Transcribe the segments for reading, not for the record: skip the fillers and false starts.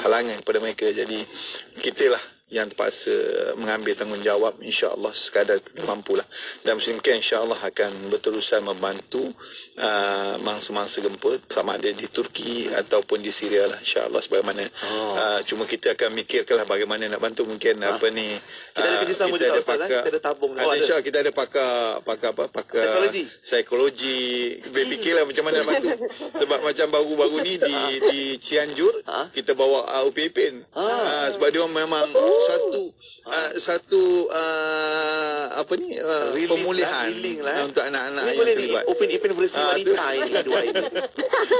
halangan kepada mereka. Jadi kita lah yang terpaksa mengambil tanggungjawab, insya-Allah sekadar kita mampulah. Dan Muslim Care insya-Allah akan berterusan membantu mangsa-mangsa gempa, sama ada di Turki ataupun di Syria lah, insya-Allah, sebagaimana cuma kita akan mikirkanlah bagaimana nak bantu. Mungkin apa ni, kita ada kerjasama juga Ustaz, kita ada tabung. InsyaAllah kita ada pakar psikologi. Berfikirlah macam mana nak bantu. Sebab macam baru-baru ni di Cianjur kita bawa UPPN. Sebab dia memang satu pemulihan untuk anak-anak yang terlibat. Open versi wanita ini dua ini.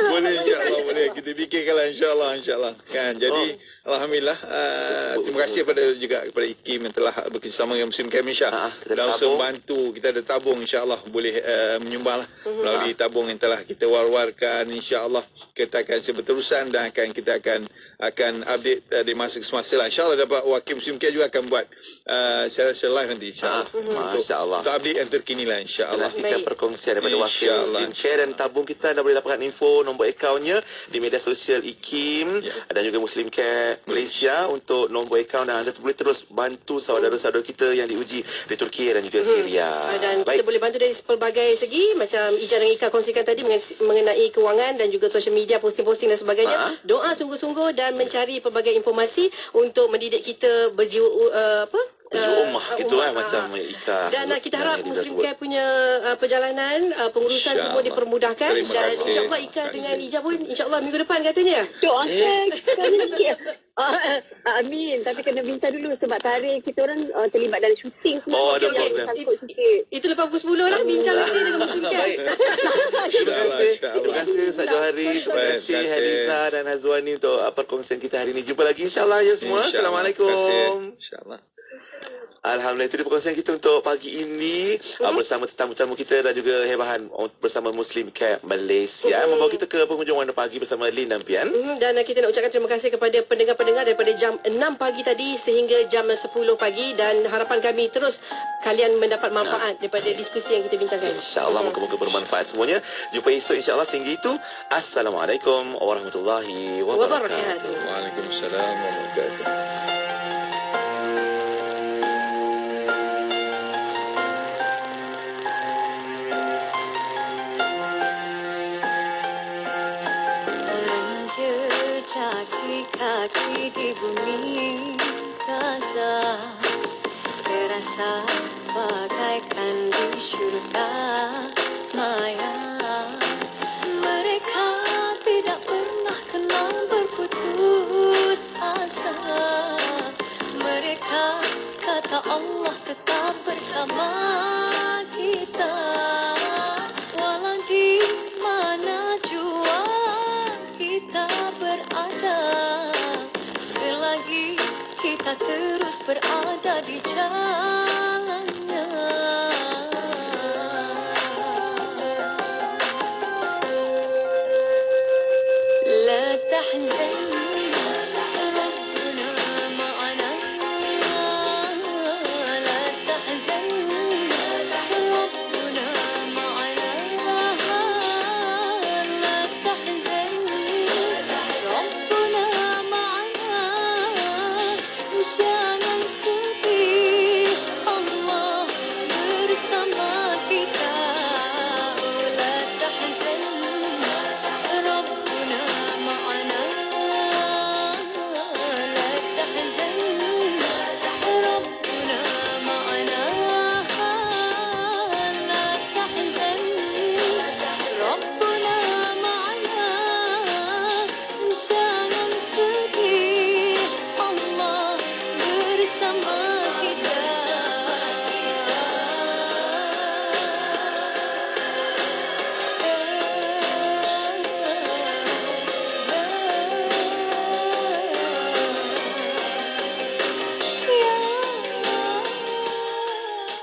Boleh, insya-Allah boleh. Kita fikirkanlah, insya-Allah kan. Jadi alhamdulillah, terima kasih kepada IKIM yang telah bekerjasama dengan Muslim Care Malaysia dalam membantu. Kita ada tabung, insya-Allah boleh menyumbanglah melalui tabung yang telah kita war-warkan. Insya-Allah kita akan berterusan dan kita akan update dari masa ke semasa lah. InsyaAllah dapat wakil Muslim Care juga akan buat secara live nanti, insyaAllah. Untuk update yang terkini lah, insyaAllah. Kita perkongsian daripada wakil Muslim Care, dan tabung kita anda boleh dapatkan info nombor akaunnya di media sosial IKIM dan juga Muslim Care Malaysia untuk nombor akaun, dan anda boleh terus bantu saudara-saudara kita yang diuji di Turki dan juga Syria. Dan kita boleh bantu dari pelbagai segi, macam Ija dan Ika kongsikan tadi mengenai kewangan dan juga social media, posting-posting dan sebagainya. Doa sungguh-sungguh dan mencari pelbagai informasi untuk mendidik kita berjiwa ummah gitu macam Ika. Dan kita harap Muslim Care punya perjalanan pengurusan semua dipermudahkan, dan insya-Allah Ika dengan Ija pun insya-Allah minggu depan katanya. Doakan amin. Tapi kena bincang dulu sebab tarikh kita orang terlibat dalam syuting semua. Ada problem. Itu lepas pukul 10 lah bincang nanti dengan Muslim Care. Terima kasih Ustaz Johari, terima kasih Hadiza dan Hazwani untuk perkongsian kita hari ini. Jumpa lagi insya-Allah ya semua. Assalamualaikum. Insya-Allah. Alhamdulillah, itu perkongsian kita untuk pagi ini bersama tetamu-tetamu kita dan juga hebahan bersama Muslim Care Malaysia membawa kita ke penghujung Warna Pagi bersama Lin dan Pian. Dan kita nak ucapkan terima kasih kepada pendengar-pendengar daripada jam 6 pagi tadi sehingga jam 10 pagi, dan harapan kami terus kalian mendapat manfaat daripada diskusi yang kita bincangkan. InsyaAllah moga-moga bermanfaat semuanya. Jumpa esok insyaAllah. Sehingga itu, Assalamualaikum warahmatullahi wabarakatuh. Waalaikumsalam warahmatullahi wabarakatuh. Kaki di bumi Gaza terasa bagaikan di syurga maya. Mereka tidak pernah kenal berputus asa. Mereka kata Allah tetap bersama kita, walau di mana jua kita berada, selagi kita terus berada di jalannya. La tahzan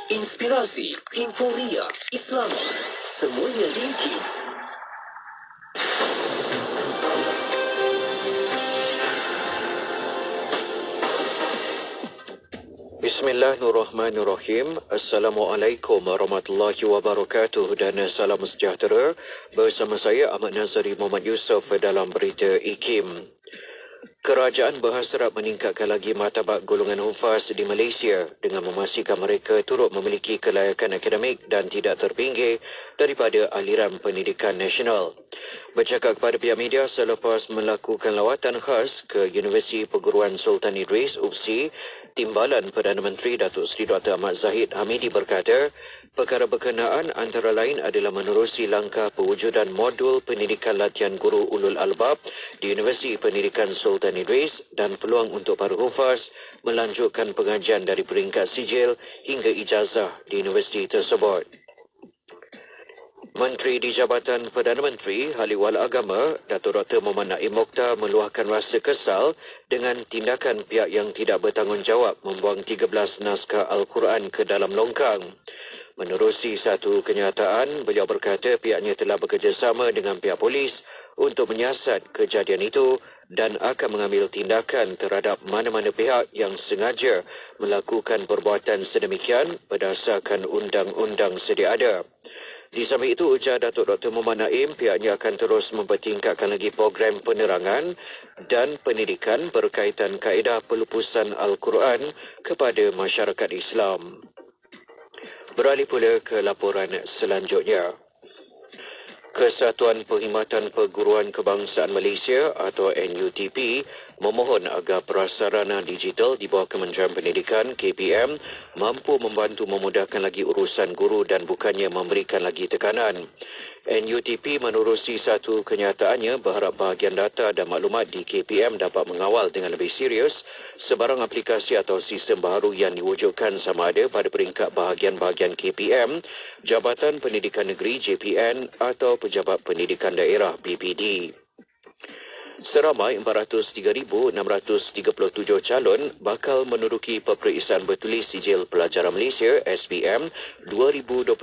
inspirasi, euforia, Islam, semuanya di IKIM. Bismillahirrahmanirrahim. Assalamualaikum warahmatullahi wabarakatuh dan salam sejahtera. Bersama saya Ahmad Nazari Muhammad Yusof dalam berita IKIM. Kerajaan berhasrat meningkatkan lagi martabat golongan hufaz di Malaysia dengan memastikan mereka turut memiliki kelayakan akademik dan tidak terpinggir daripada aliran pendidikan nasional. Bercakap kepada pihak media selepas melakukan lawatan khas ke Universiti Perguruan Sultan Idris, UPSI, Timbalan Perdana Menteri Datuk Seri Dr. Ahmad Zahid Hamidi berkata, perkara berkenaan antara lain adalah menerusi langkah pewujudan modul pendidikan latihan guru ulul albab di Universiti Pendidikan Sultan Idris dan peluang untuk para hufaz melanjutkan pengajian dari peringkat sijil hingga ijazah di universiti tersebut. Menteri di Jabatan Perdana Menteri Haliwal Agama, Datuk Dr. Muhammad Naim Mokhtar meluahkan rasa kesal dengan tindakan pihak yang tidak bertanggungjawab membuang 13 naskah Al-Quran ke dalam longkang. Menerusi satu kenyataan, beliau berkata pihaknya telah bekerjasama dengan pihak polis untuk menyiasat kejadian itu dan akan mengambil tindakan terhadap mana-mana pihak yang sengaja melakukan perbuatan sedemikian berdasarkan undang-undang sedia ada. Di samping itu, ujar Datuk Dr. Muhammad Naim, pihaknya akan terus mempertingkatkan lagi program penerangan dan pendidikan berkaitan kaedah pelupusan Al-Quran kepada masyarakat Islam. Beralih pula ke laporan selanjutnya. Kesatuan Perkhidmatan Perguruan Kebangsaan Malaysia atau NUTP memohon agar prasarana digital di bawah Kementerian Pendidikan KPM mampu membantu memudahkan lagi urusan guru dan bukannya memberikan lagi tekanan. NUTP menerusi satu kenyataannya berharap bahagian data dan maklumat di KPM dapat mengawal dengan lebih serius sebarang aplikasi atau sistem baru yang diwujudkan sama ada pada peringkat bahagian-bahagian KPM, Jabatan Pendidikan Negeri JPN atau Pejabat Pendidikan Daerah BPD. Seramai 403,637 calon bakal menduduki peperiksaan bertulis Sijil Pelajaran Malaysia SPM 2022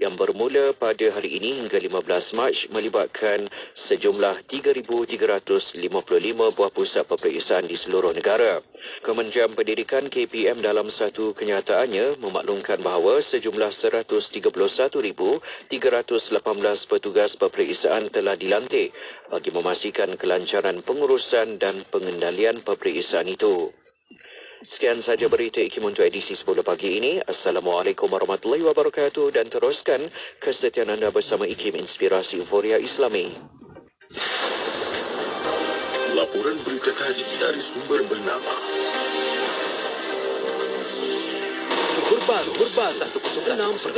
yang bermula pada hari ini hingga 15 Mac melibatkan sejumlah 3,355 buah pusat peperiksaan di seluruh negara. Kementerian Pendidikan KPM dalam satu kenyataannya memaklumkan bahawa sejumlah 131,318 petugas peperiksaan telah dilantik bagi memastikan kelancaran pengurusan dan pengendalian peperiksaan itu. Sekian saja berita IKIM untuk edisi 10 pagi ini. Assalamualaikum warahmatullahi wabarakatuh dan teruskan kesetiaan anda bersama IKIM Inspirasi Euforia Islami. Laporan berita tadi dari sumber bernama Johor Bahru 106.2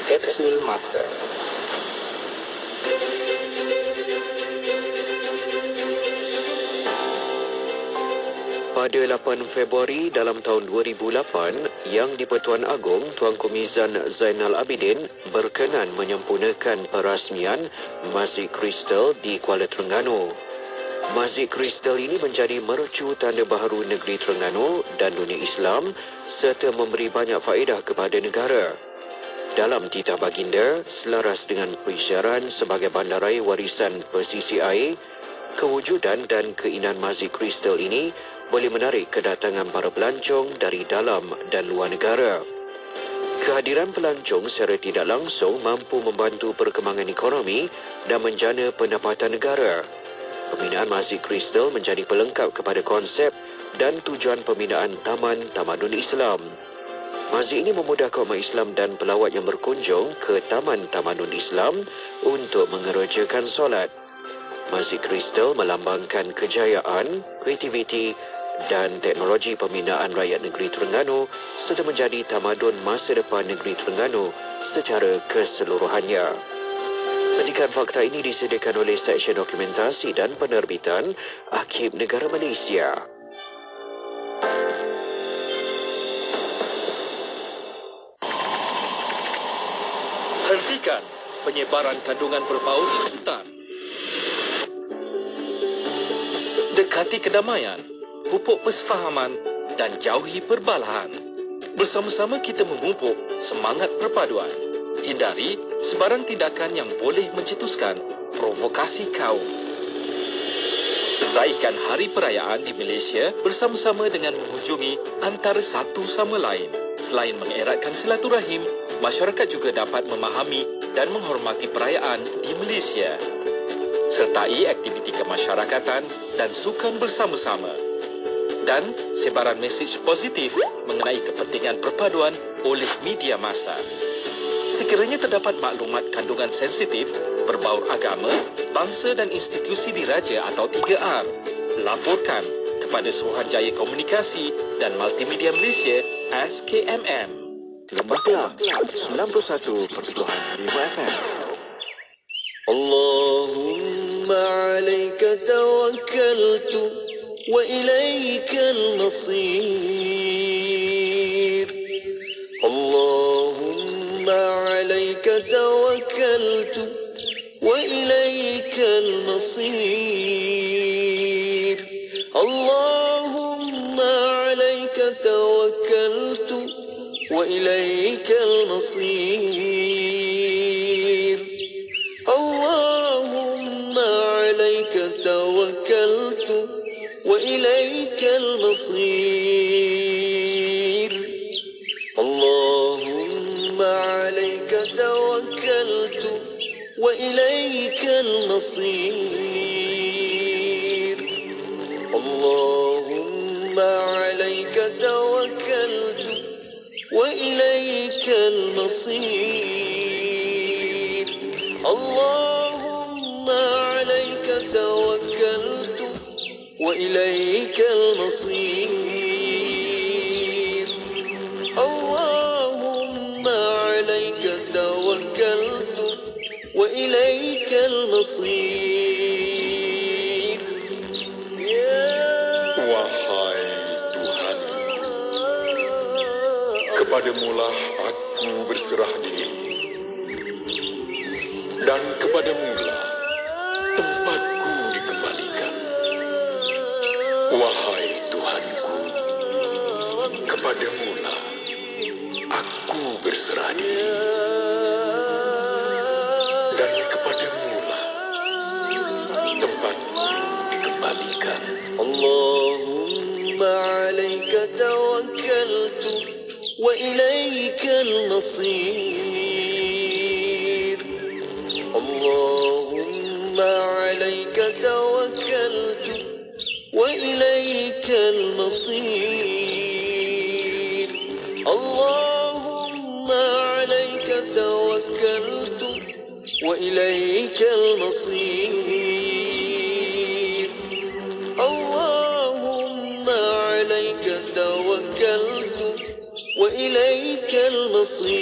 Kapsul Masa. Pada 8 Februari dalam tahun 2008, Yang di-Pertuan Agong Tuanku Mizan Zainal Abidin berkenan menyempurnakan perasmian Masjid Kristal di Kuala Terengganu. Masjid Kristal ini menjadi mercu tanda baharu negeri Terengganu dan dunia Islam serta memberi banyak faedah kepada negara. Dalam titah baginda, selaras dengan penyiaran sebagai bandaraya warisan pesisir air, kewujudan dan keindahan Masjid Kristal ini boleh menarik kedatangan para pelancong dari dalam dan luar negara. Kehadiran pelancong secara tidak langsung mampu membantu perkembangan ekonomi dan menjana pendapatan negara. Pembinaan Masjid Kristal menjadi pelengkap kepada konsep dan tujuan pembinaan Taman Tamadun Islam. Masjid ini memudahkan umat Islam dan pelawat yang berkunjung ke Taman Tamadun Islam untuk mengerjakan solat. Masjid Kristal melambangkan kejayaan, kreativiti dan teknologi pembinaan rakyat negeri Terengganu serta menjadi tamadun masa depan negeri Terengganu secara keseluruhannya. Petikan fakta ini disediakan oleh Seksyen Dokumentasi dan Penerbitan Akhib Negara Malaysia. Hentikan penyebaran kandungan berbau kesutan. Dekati kedamaian, pupuk persefahaman dan jauhi perbalahan. Bersama-sama kita memupuk semangat perpaduan. Hindari sebarang tindakan yang boleh mencetuskan provokasi kaum. Raikan hari perayaan di Malaysia bersama-sama dengan mengunjungi antara satu sama lain. Selain mengeratkan silaturahim, masyarakat juga dapat memahami dan menghormati perayaan di Malaysia. sertai aktiviti kemasyarakatan dan sukan bersama-sama. Dan sebaran mesej positif mengenai kepentingan perpaduan oleh media massa. Sekiranya terdapat maklumat kandungan sensitif, berbaur agama, bangsa dan institusi diraja atau 3R, laporkan kepada Suruhanjaya Komunikasi dan Multimedia Malaysia SKMM. Lembah Kelang 91.5 FM. Allahumma alaika tawakkaltu wa ilaikal masir. Allahumma alaika tawakkaltu wa ilaikal masir. Allahumma alaika tawakkaltu wa ilaikal masir. Allahumma alaika tawakkaltu wa ilaikal masir. Allahumma alaika tawakkaltu wa ilaikal masir. Allahumma alaika tawakkaltu wa ilaikal masir. Allahumma alaika tawakkaltu wa ilaikal masir. Allahumma alaika tawakkaltu wa ilaikal masir. Wahai Tuhan, kepadamulah aku berserah diri, dan kepadamulah tempatku dikembalikan. Wahai Tuhanku, kepadamulah aku berserah diri, dan kepadamulah tempatku dikembalikan. Allahumma alaika tawakkaltu wa ilaikal masir. Allahumma alaika tawakkaltu wa ilaikal masir. Allahumma alaika tawakkaltu wa ilaikal masir. Allahumma alaika tawakkaltu wa ilaikal masir.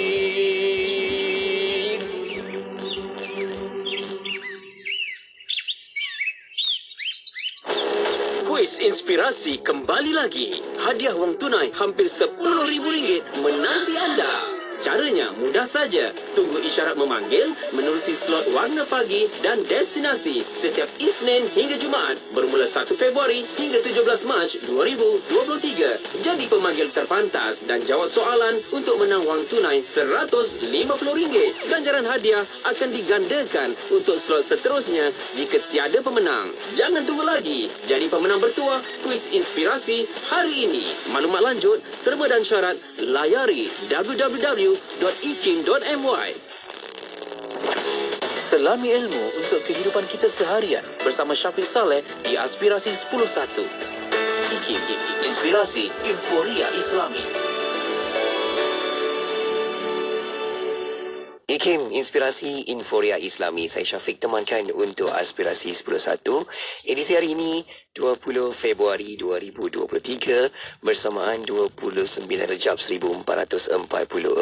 Kuis inspirasi kembali lagi. Hadiah wang tunai hampir RM10,000 menanti anda. Caranya mudah saja. Tunggu isyarat memanggil, menerusi slot warna pagi dan destinasi setiap Isnin hingga Jumaat bermula 1 Februari hingga 17 Mac 2023. Jadi pemanggil terpantas dan jawab soalan untuk menang wang tunai RM150. Ganjaran hadiah akan digandakan untuk slot seterusnya jika tiada pemenang. Jangan tunggu lagi. Jadi pemenang bertuah kuis inspirasi hari ini. Maklumat lanjut, terma dan syarat layari www.ikim.my. Selami ilmu untuk kehidupan kita seharian bersama Syafiq Saleh di Aspirasi 10.1. IKIM, Inspirasi Euforia Islami. IKIM, Inspirasi Euforia Islami. Saya Syafiq temankan untuk Aspirasi 10.1. Edisi hari ini 20 Februari 2023 bersamaan 29 Rejab 1444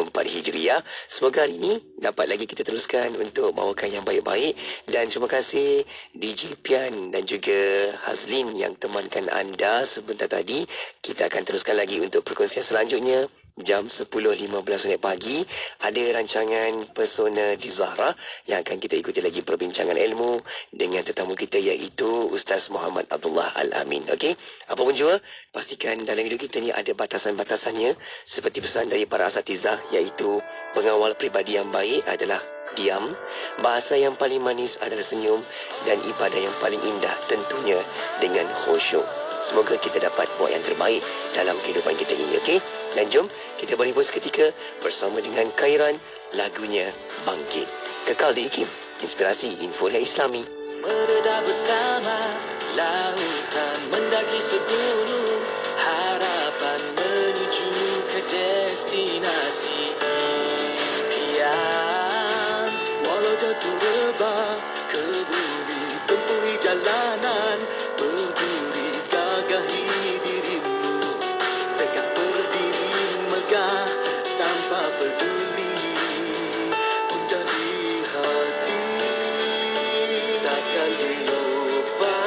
Hijriah. Semoga hari ini dapat lagi kita teruskan untuk bawakan yang baik-baik, dan terima kasih DJ Pian dan juga Hazlin yang temankan anda sebentar tadi. Kita akan teruskan lagi untuk perkongsian selanjutnya. Jam 10.15 pagi ada rancangan Persona di Zahra yang akan kita ikuti lagi perbincangan ilmu dengan tetamu kita iaitu Ustaz Muhammad Abdullah Al-Amin. Okey, apapun jua, pastikan dalam hidup kita ni ada batasan-batasannya, seperti pesan dari para asatizah iaitu pengawal pribadi yang baik adalah diam, bahasa yang paling manis adalah senyum, dan ibadah yang paling indah tentunya dengan khusyuk. Semoga kita dapat buat yang terbaik dalam kehidupan kita ini, okey? Dan jom kita berhibur seketika bersama dengan Khairan, lagunya Bangkit. Kekal di IKIM, Inspirasi Euforia Islami. Mereda bersama lautan mendaki segunung, harapan menuju ke destinasi impian. Walau jatuh rebah ke bumi, tempuhi jalanan, berduri gagahi dirimu, tegak berdiri megah tanpa peduli gundah di hati. Takkan dilupa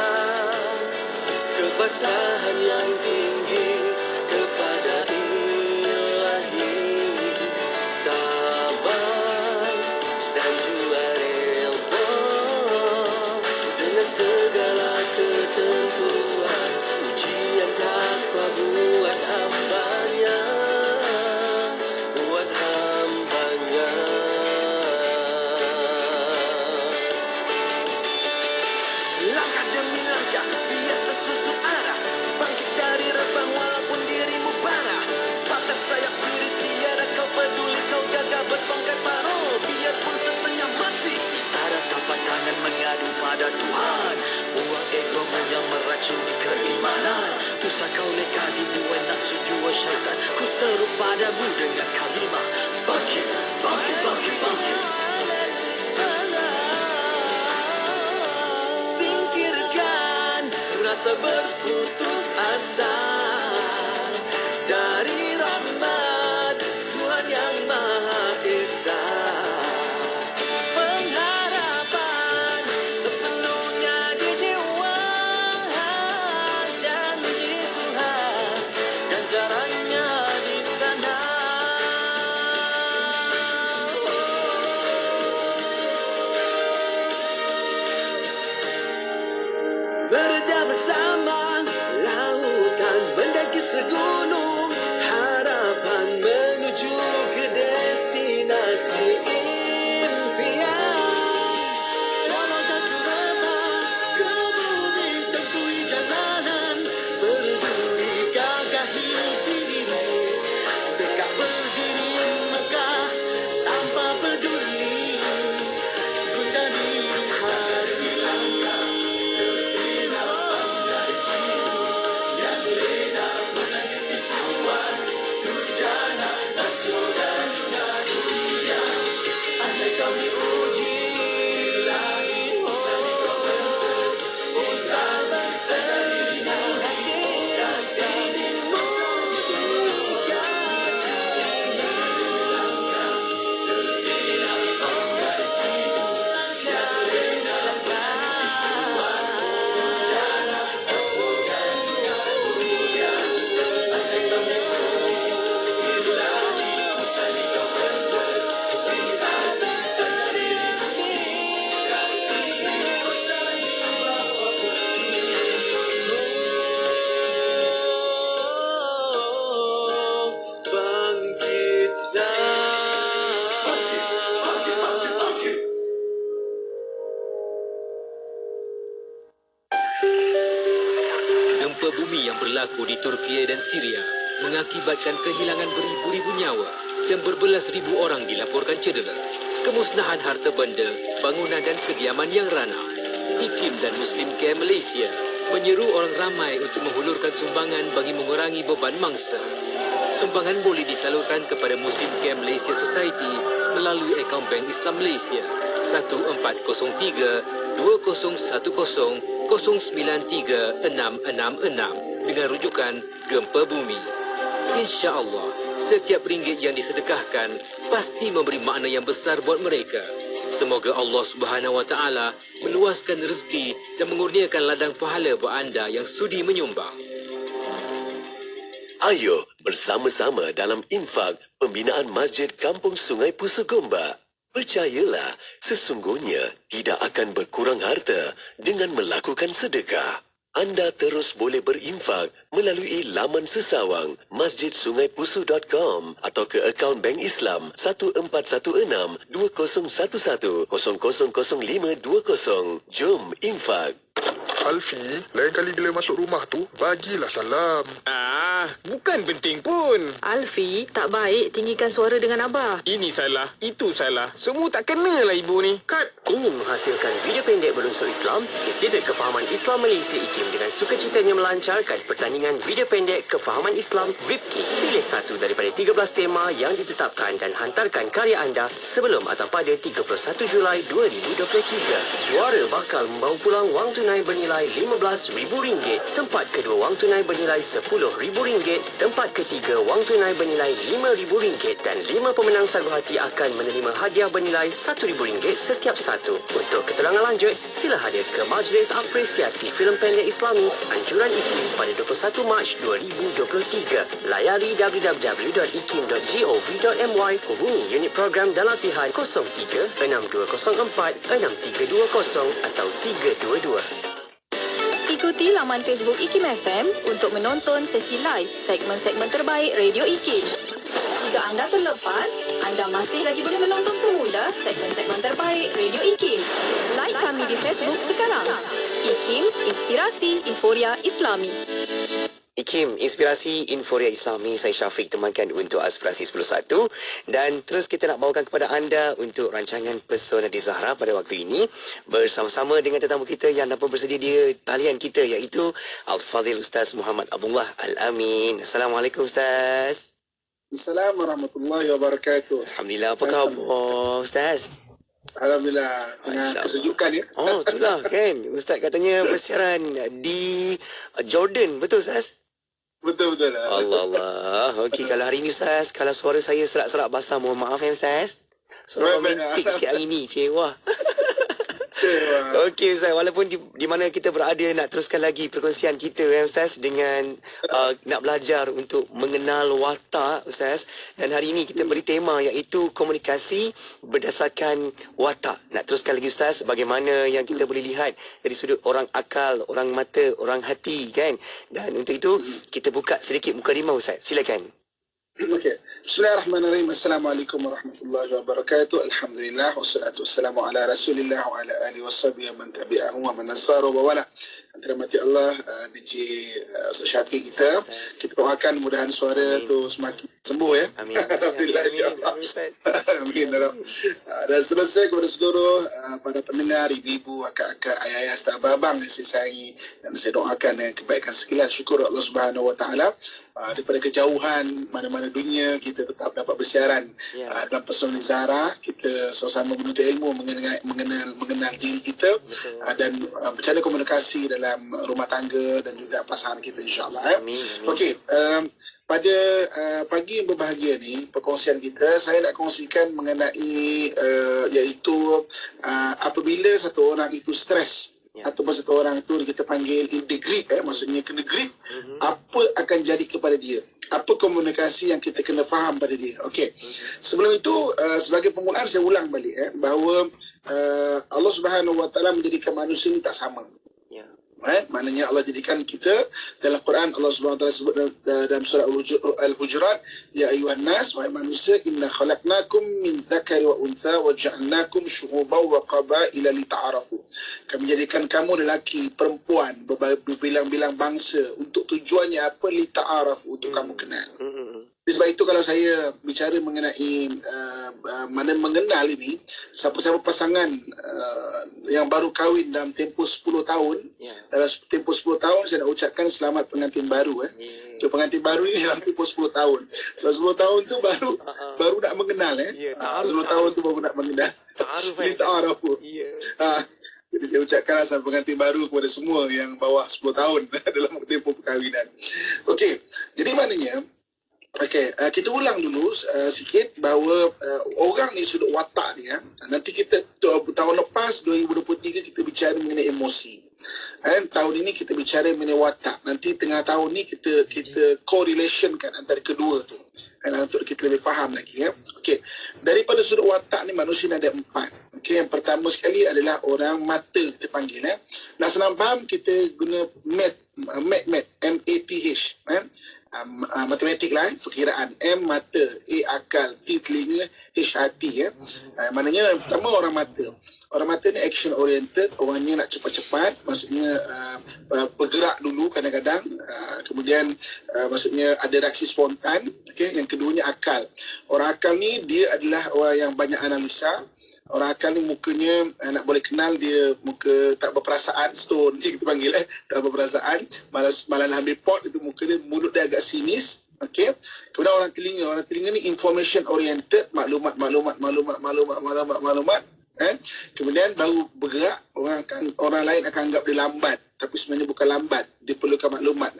kebasahan yang tinggi kepada Ilahi, tabah dan juga redha dengan segala ketentuan. Ujian takwa buat hambanya, buat hambanya. Langkah demi langkah, biar tersusun arah, bangkit dari rebang walaupun dirimu parah. Patah sayap diri tiada kau peduli, kau gagah bertongkat parol, biarpun setengah mati. Ada tapak tangan mengadu pada Tuhan, buang egomu yang meracuni keimanan. Usah kau leka dibuai nafsu jua syaitan, ku seru padamu dengan kalimah bangkit, bangkit, bangkit, bangkit. Singkirkan rasa berputus asa dari rahmat Tuhan yang Maha Esa. Pengharapan sepenuhnya di jiwa, janji Tuhan dan caranya di sana. Berada bersama lautan mendaki segunung, harapan menuju ke destinasi impian. Walau jatuh rebah ke bumi, tempuhi jalanan, berduri gagahi dirimu, tegak berdiri megah tanpa peduli gundah di hati. Gempa bumi yang berlaku di Turki dan Syria mengakibatkan kehilangan beribu-ribu nyawa dan berbelas ribu orang dilaporkan cedera. Kemusnahan harta benda, bangunan dan kediaman yang ranah. IKIM dan Muslim Care Malaysia menyeru orang ramai untuk menghulurkan sumbangan bagi mengurangi beban mangsa. Sumbangan boleh disalurkan kepada Muslim Care Malaysia Society melalui akaun Bank Islam Malaysia 1403 2010 093 666 dengan rujukan gempa bumi. Insya-Allah, setiap ringgit yang disedekahkan pasti memberi makna yang besar buat mereka. Semoga Allah Subhanahu Wa Taala meluaskan rezeki dan mengurniakan ladang pahala buat anda yang sudi menyumbang. Ayo bersama-sama dalam infak pembinaan Masjid Kampung Sungai Pusu Gombak. Percayalah, sesungguhnya tidak akan berkurang harta dengan melakukan sedekah. Anda terus boleh berinfak melalui laman sesawang masjidsungaipusu.com atau ke akaun Bank Islam 1416 2011 000520. Jom infak. Alfi, lain kali bila masuk rumah tu, bagilah salam. Bukan penting pun. Alfi, tak baik tinggikan suara dengan Abah. Ini salah, itu salah. Semua tak kenalah ibu ni. Kad ingin menghasilkan video pendek berunsur Islam, Institut Kefahaman Islam Malaysia IKIM dengan sukacitanya melancarkan pertandingan video pendek Kefahaman Islam VIPKI. Pilih satu daripada 13 tema yang ditetapkan dan hantarkan karya anda sebelum atau pada 31 Julai 2023. Juara bakal membawa pulang wang tunai bernilai RM15,000. Tempat kedua wang tunai bernilai RM10,000. Tempat ketiga wang tunai bernilai RM5,000 dan 5 pemenang sagu hati akan menerima hadiah bernilai RM1,000 setiap satu. Untuk keterangan lanjut, sila hadir ke Majlis Apresiasi Filem Pendek Islami Anjuran IKIM pada 21 Mac 2023. Layari www.ikim.gov.my. Hubungi unit program dan latihan 03-6204-6320 atau 322. Ikuti laman Facebook IKIM FM untuk menonton sesi live segmen-segmen terbaik Radio IKIM. Jika anda terlepas, anda masih lagi boleh menonton semula segmen-segmen terbaik Radio IKIM. Like kami di Facebook sekarang. IKIM, Inspirasi Inforia Islami. IKIM, Inspirasi Inforia Islami. Saya Syafiq temankan untuk Aspirasi 10.1 dan terus kita nak bawakan kepada anda untuk rancangan Pesona di Zahra pada waktu ini bersama-sama dengan tetamu kita yang dapat bersedia di talian kita iaitu Al-Fadhil Ustaz Muhammad Abdullah Al-Amin. Assalamualaikum Ustaz. Assalamualaikum warahmatullahi wabarakatuh. Alhamdulillah, apa khabar Ustaz? Alhamdulillah, tengah kesejukan ya. Oh, itulah kan. Ustaz katanya bersiaran di Jordan, betul Ustaz? Betul-betul lah. Allah. Okey, kalau hari ni Ustaz, kalau suara saya serak-serak basah, mohon maaf ya Ustaz. Suara romantik sikit hari ni, cewa. Okey Ustaz, walaupun di mana kita berada, nak teruskan lagi perkongsian kita ya Ustaz dengan nak belajar untuk mengenal watak Ustaz. Dan hari ini kita beri tema iaitu komunikasi berdasarkan watak. Nak teruskan lagi Ustaz, bagaimana yang kita boleh lihat dari sudut orang akal, orang mata, orang hati kan. Dan untuk itu kita buka sedikit mukadimah Ustaz. Silakan. Okey. Bismillahirrahmanirrahim. Assalamualaikum warahmatullahi wabarakatuh. Alhamdulillah wassalatu wassalamu ala Rasulillah wa ala alihi washabihi man tabi'ahu wa man nasara wa wala. Dirahmati Allah, DJ Ustaz Syafiq kita doakan mudahan suara tu semakin sembuh ya. Amin. Alhamdulillah insya-Allah. Amin. Dan seterusnya kepada seluruh para pendengar, ibu-ibu, akak-akak, ayah-ayah, serta abang-abang yang saya sayangi, dan saya doakan kebaikan sekalian. Syukur Allah Subhanahu wa taala daripada kejauhan mana-mana dunia kita tetap dapat bersiaran dalam Pesona Zahra. Kita sama-sama menuntut ilmu, mengenal diri kita dan bercakap komunikasi dalam rumah tangga dan juga pasangan kita insya-Allah. Okey, pada pagi yang berbahagia ni, perkongsian kita, saya nak kongsikan mengenai iaitu apabila satu orang itu stres ataupun satu orang itu kita panggil in the grip, maksudnya kena grip, apa akan jadi kepada dia, apa komunikasi yang kita kena faham pada dia. Okey, sebelum itu sebagai permulaan saya ulang balik bahawa Allah Subhanahu wa taala menjadikan manusia ini tak sama. Maknanya Allah jadikan kita dalam Quran, Allah Subhanahu wa taala sebut dalam surah Al-Hujurat, ya ayuhan nas, wahai manusia, inna khalaqnakum min dzakari wa untha wa ja'alnakum syu'uban wa qabaila lita'arafu. Kami jadikan kamu lelaki perempuan berbilang-bilang bangsa untuk tujuannya apa? Lita'arafu, untuk kamu kenal. Sebab itu kalau saya bicara mengenai mana mengenal ini, siapa-siapa pasangan yang baru kahwin dalam tempoh 10 tahun, dalam tempoh 10 tahun saya nak ucapkan selamat pengantin baru. So, pengantin baru ini dalam tempoh 10 tahun. So 10 tahun tu baru nak mengenal 10 tahun tu baru nak mengenal. Ta'arufu. Jadi saya ucapkan selamat pengantin baru kepada semua yang bawah 10 tahun dalam tempoh perkahwinan. Okey, jadi maknanya kita ulang dulu sikit bahawa orang ni sudut watak ni nanti kita tahun lepas 2023 kita bicara mengenai emosi. Tahun ini kita bicara mengenai watak. Nanti tengah tahun ni kita correlationkan antara kedua tu. Untuk kita lebih faham lagi Okey, daripada sudut watak ni manusia ada 4. Okey, yang pertama sekali adalah orang mata kita panggil Nak senang faham kita guna M-A-T-H matematik lah, perkiraan. M mata, A akal, T telinga, H hati Maknanya yang pertama orang mata. Orang mata ni action oriented, orangnya nak cepat-cepat, maksudnya bergerak dulu kadang-kadang, kemudian maksudnya ada reaksi spontan. Okay? Yang keduanya akal. Orang akal ni dia adalah orang yang banyak analisa. Orang akal ni mukanya nak boleh kenal dia muka tak berperasaan, stone je kita panggil tak berperasaan, malah ambil pot itu muka dia, mulut dia agak sinis. Okey. Kemudian orang telinga ni information oriented, maklumat. Kemudian baru bergerak, orang lain akan anggap dia lambat, tapi sebenarnya bukan lambat, dia perlukan maklumat.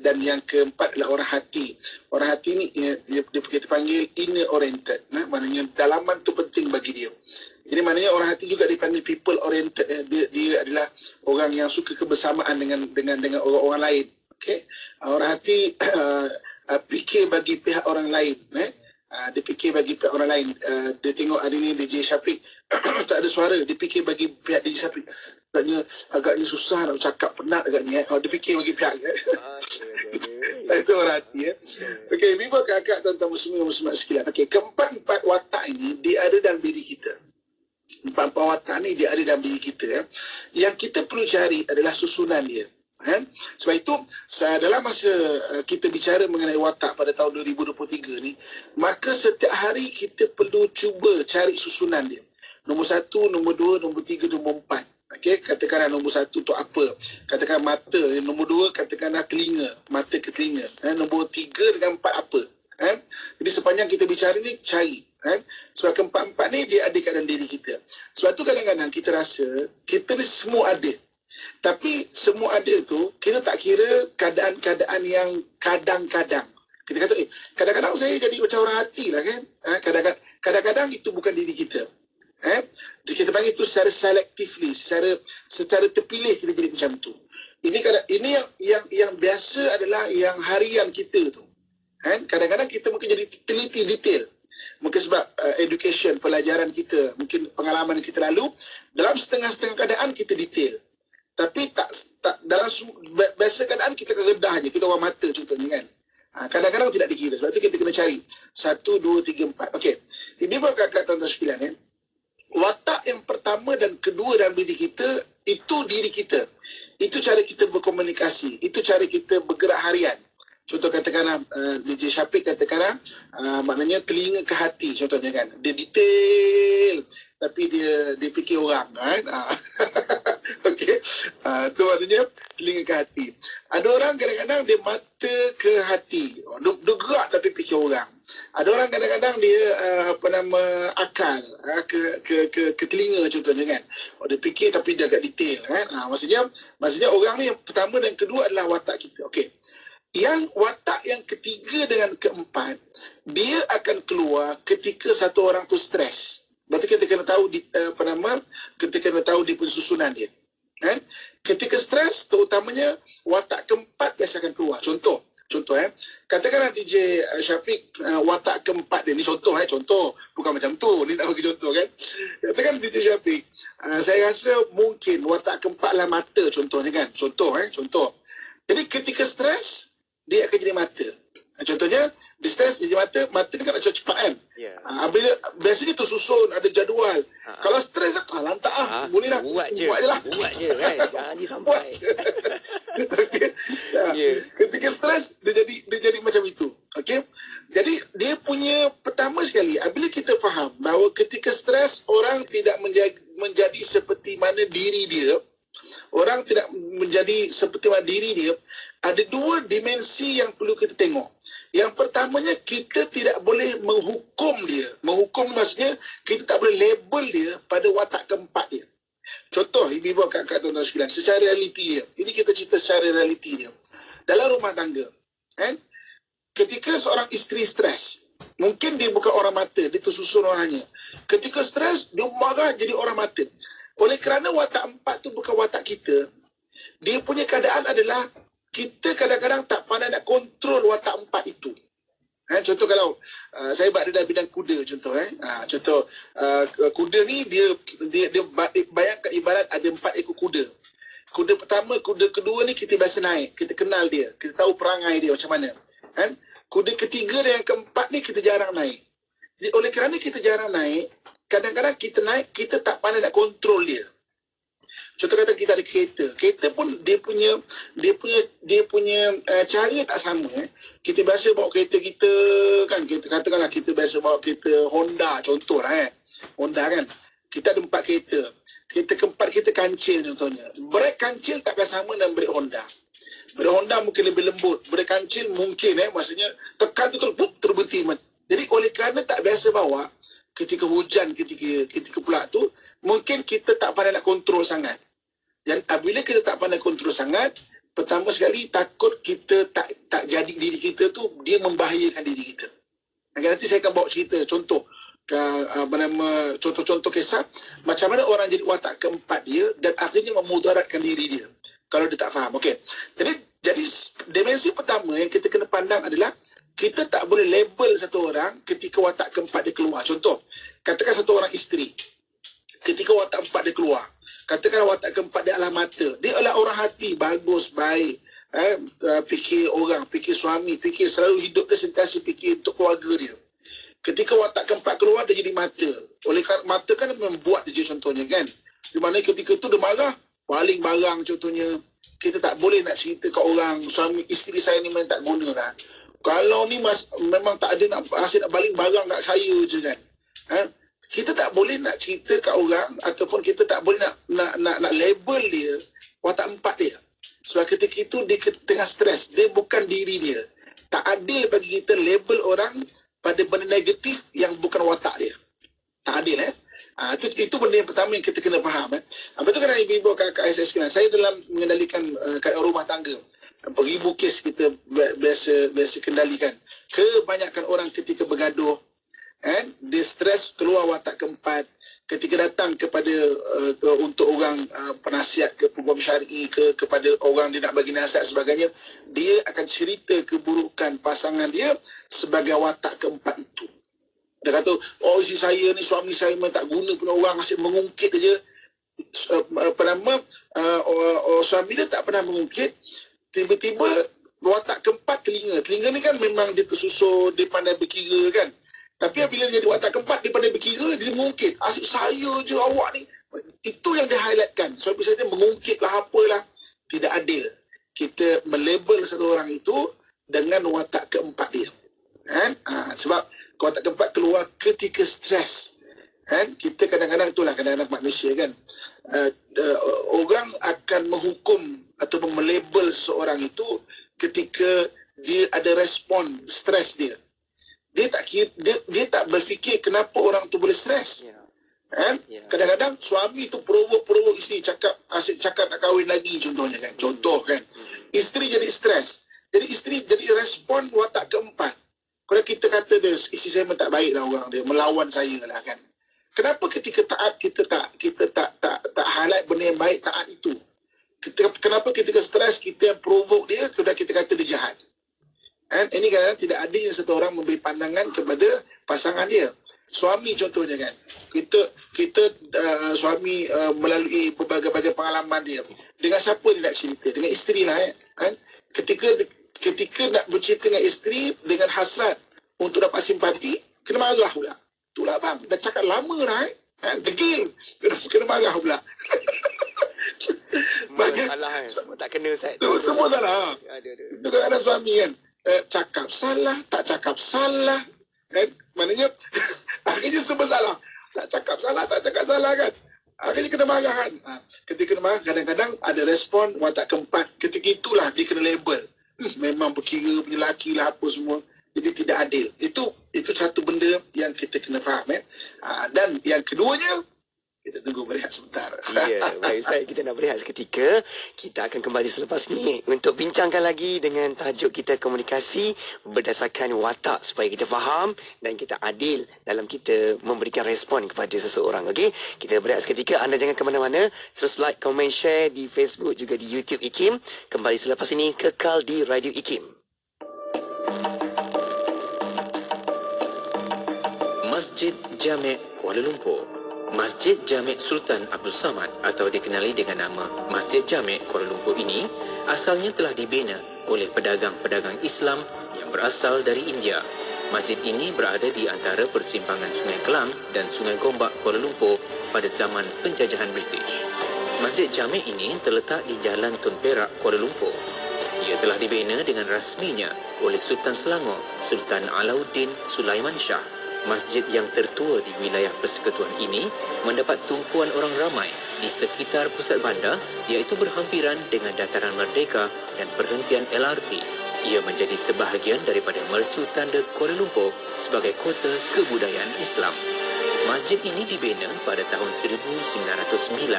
Dan yang keempat adalah orang hati. Orang hati ni kita panggil inner oriented, maknanya dalaman tu penting bagi dia. Jadi maknanya orang hati juga dipanggil people oriented. Dia adalah orang yang suka kebersamaan dengan orang-orang lain. Okey. Orang hati fikir bagi pihak orang lain. Dia fikir bagi pihak orang lain. Dia tengok hari ni DJ Syafiq tak ada suara, dia fikir bagi pihak DJ Syafiq. Agaknya susah nak cakap, penat agaknya. Dia fikir bagi pihak. Itu orang hati. Okey, bimbang kakak tuan-tuan muslimat sekalian. Okey, keempat-empat watak ini dia ada dalam diri kita. Empat-empat watak ni dia ada dalam diri kita. Yang kita perlu cari adalah susunan dia. Sebab itu dalam masa kita bicara mengenai watak pada tahun 2023 ni, maka setiap hari kita perlu cuba cari susunan dia. Nombor 1, nombor 2, nombor 3, nombor 4. Okey, katakanlah nombor 1 tu apa? Katakan mata. Nombor 2 katakanlah telinga, mata ke telinga. Nombor 3 dengan 4 apa? Jadi sepanjang kita bicara ni cari. Sebab keempat-empat ni dia ada kat dalam diri kita. Sebab tu kadang-kadang kita rasa kita ni semua ada. Tapi semua ada tu kita tak kira keadaan-keadaan yang kadang-kadang. Kita kata kadang-kadang saya jadi macam orang hati lah kan. Kadang-kadang itu bukan diri kita. Kita panggil itu secara selectively, secara terpilih kita jadi macam tu. Ini yang biasa adalah yang harian kita tu. Kadang-kadang kita mungkin jadi teliti detail. Mungkin sebab education, pelajaran kita, mungkin pengalaman kita lalu, dalam setengah-setengah keadaan kita detail. Tapi tak dalam biasa keadaan kita redah je, kita orang mata contohnya kan. Kadang-kadang tidak dikira. Sebab tu kita kena cari 1, 2, 3, 4. Okey. Ini buat kakak tuan-tuan sekalian. Watak yang pertama dan kedua dalam diri kita, itu diri kita. Itu cara kita berkomunikasi. Itu cara kita bergerak harian. Contoh katakanlah DJ Syafiq katakanlah maknanya telinga ke hati contohnya kan. Dia detail tapi dia fikir orang kan. Okey. Tu maknanya telinga ke hati. Ada orang kadang-kadang dia mata ke hati. Dia gerak tapi fikir orang. Ada orang kadang-kadang dia akal ke telinga contohnya kan. Dia fikir tapi dia agak detail kan. Maksudnya orang ni yang pertama dan kedua adalah watak kita. Okey. Yang watak yang ketiga dengan keempat, dia akan keluar ketika satu orang tu stres. Berarti kita kena tahu kita kena tahu di pensusunan dia. Ketika stres, terutamanya watak keempat biasa akan keluar. Contoh katakanlah DJ Syafiq watak keempat dia ni contoh bukan macam tu, ni nak bagi contoh kan. Katakan DJ Syafiq saya rasa mungkin watak keempat lah mata contohnya kan. Contoh. Jadi ketika stres dia akan jadi mata. Contohnya, dia stres jadi mata ni kan nak cepat kan. Bila biasanya tersusun, ada jadual. Kalau stres, lantak boleh lah. Buat je kan. Jangan disampai. Ketika stres, dia jadi macam itu. Okey. Jadi, dia punya pertama sekali, bila kita faham bahawa ketika stres, orang tidak menjadi seperti mana diri dia. Orang tidak menjadi seperti mana diri dia. Ada dua dimensi yang perlu kita tengok. Yang pertamanya, kita tidak boleh menghukum dia. Menghukum maksudnya, kita tak boleh label dia pada watak keempat dia. Contoh, ibu-ibu kakak tuan-tuan sekalian, secara realiti dia. Ini kita cerita secara realiti dia. Dalam rumah tangga, ketika seorang isteri stres, mungkin dia bukan orang mata, dia tersusun orangnya. Ketika stres, dia marah jadi orang mata. Oleh kerana watak empat tu bukan watak kita, dia punya keadaan adalah kita kadang-kadang tak pandai nak kontrol watak empat itu. Contoh kalau saya buat dalam bidang kuda contoh. Contoh kuda ni dia bayangkan ibarat ada 4 ekor kuda. Kuda pertama, kuda kedua ni kita biasa naik, kita kenal dia, kita tahu perangai dia macam mana. Kuda ketiga dan yang keempat ni kita jarang naik. Jadi oleh kerana kita jarang naik, kadang-kadang kita naik, kita tak pandai nak kontrol dia. Contoh kata kita ada kereta pun dia punya cara tak sama. Kita biasa bawa kereta kita kan, kita katakanlah kita biasa bawa kereta Honda contohlah Honda kan. Kita ada 4 kereta. Kereta keempat kita kancil contohnya. Brek kancil takkan sama dengan brek Honda. Brek Honda mungkin lebih lembut. Brek kancil mungkin maksudnya tekan tu terberhenti. Jadi oleh kerana tak biasa bawa, ketika hujan, ketika pula tu, mungkin kita tak pandai nak kontrol sangat. Dan apabila kita tak pandai kontrol sangat, pertama sekali takut kita tak jadi diri kita tu, dia membahayakan diri kita. Nanti saya akan bawa cerita contoh contoh kisah macam mana orang jadi watak keempat dia dan akhirnya memudaratkan diri dia kalau dia tak faham. Okey. Jadi dimensi pertama yang kita kena pandang adalah kita tak boleh label satu orang ketika watak keempat dia keluar. Contoh, katakan satu orang isteri, ketika watak keempat dia keluar, katakan watak keempat dia adalah mata. Dia adalah orang hati, bagus, baik, fikir orang, fikir suami, fikir selalu hidup dia sentiasa fikir untuk keluarga dia. Ketika watak keempat keluar, dia jadi mata. Oleh kerana mata kan membuat dia contohnya kan. Di mana ketika tu dia marah, baling barang contohnya. Kita tak boleh nak cerita kat orang, suami isteri saya ni memang tak guna lah. Kalau ni memang tak ada nak asyik nak baling barang kat saya je kan. Kita tak boleh nak cerita kat orang ataupun kita tak boleh nak label dia watak empat dia. Sebab ketika itu dia tengah stres, dia bukan diri dia. Tak adil bagi kita label orang pada benda negatif yang bukan watak dia. Tak adil itu benda yang pertama yang kita kena faham. Betul kan ibu-ibu kakak saya sekalian, saya dalam mengendalikan keadaan rumah tangga, beribu kes kita biasa kendalikan. Kebanyakan orang ketika bergaduh, dia stres, keluar watak keempat. Ketika datang kepada untuk orang penasihat ke peguam syar'i kepada orang dia nak bagi nasihat sebagainya, dia akan cerita keburukan pasangan dia sebagai watak keempat itu. Dia kata, isteri saya ni, suami saya memang tak guna pun, orang asyik mengungkit aja. Suami dia tak pernah mengungkit, tiba-tiba watak keempat telinga ni kan memang dia tersusun, dia pandai berkira kan. Tapi bila dia jadi watak keempat, dia pandai berkira, dia mengungkit. Asyik saya je awak ni. Itu yang dia highlightkan. Suami saya mengungkit lah apalah. Tidak adil. Kita melabel satu orang itu dengan watak keempat dia. Sebab watak keempat keluar ketika stres. Kita kadang-kadang itulah kadang-kadang manusia kan. Orang akan menghukum ataupun melabel seseorang itu ketika dia ada respon stres dia. Dia tak berfikir kenapa orang tu boleh stres. Kadang-kadang suami tu provok isteri, asyik cakap nak kahwin lagi contohnya kan. Contoh kan. Isteri jadi stres. Jadi isteri jadi respon watak keempat. Kalau kita kata dia, isteri saya memang tak baik lah orang dia, melawan saya lah kan. Kenapa ketika taat kita tak highlight benda yang baik taat itu? Kenapa ketika stres kita yang provok dia, kemudian kita kata dia jahat? Ini kadang-kadang tidak adil satu orang memberi pandangan kepada pasangan dia. Suami contohnya kan, kita suami melalui berbagai pengalaman dia. Dengan siapa dia nak cerita? Dengan isteri lah kan. Ketika nak bercerita dengan isteri dengan hasrat untuk dapat simpati, kena marah pula. Itulah bang, dah cakap lama dah degil, kena marah pula. Salah semua tak kena Ustaz. Semua salah. Itu kadang-kadang suami kan, cakap salah, tak cakap salah kan, maknanya akhirnya semua salah. Tak cakap salah kan, akhirnya kena marah kan. Ketika kena marah, kadang-kadang ada respon watak keempat. Ketika itulah dia kena label, memang berkira punya lelaki lah apa semua. Jadi tidak adil. Itu satu benda yang kita kena faham. Dan yang keduanya, kita tunggu berehat sebentar. Ya, baik Ustaz, kita nak berehat seketika. Kita akan kembali selepas ni untuk bincangkan lagi dengan tajuk kita komunikasi berdasarkan watak supaya kita faham dan kita adil dalam kita memberikan respon kepada seseorang. Okey, kita berehat seketika. Anda jangan ke mana-mana. Terus like, komen, share di Facebook juga di YouTube IKIM. Kembali selepas ini, kekal di Radio IKIM. Masjid Jami' Kuala Lumpur. Masjid Jami' Sultan Abdul Samad atau dikenali dengan nama Masjid Jami' Kuala Lumpur ini asalnya telah dibina oleh pedagang-pedagang Islam yang berasal dari India. Masjid ini berada di antara persimpangan Sungai Kelang dan Sungai Gombak, Kuala Lumpur pada zaman penjajahan British. Masjid Jamek ini terletak di Jalan Tun Perak, Kuala Lumpur. Ia telah dibina dengan rasminya oleh Sultan Selangor, Sultan Alauddin Sulaiman Shah. Masjid yang tertua di wilayah persekutuan ini mendapat tumpuan orang ramai di sekitar pusat bandar, iaitu berhampiran dengan Dataran Merdeka dan perhentian LRT. Ia menjadi sebahagian daripada mercu tanda Kuala Lumpur sebagai kota kebudayaan Islam. Masjid ini dibina pada tahun 1909.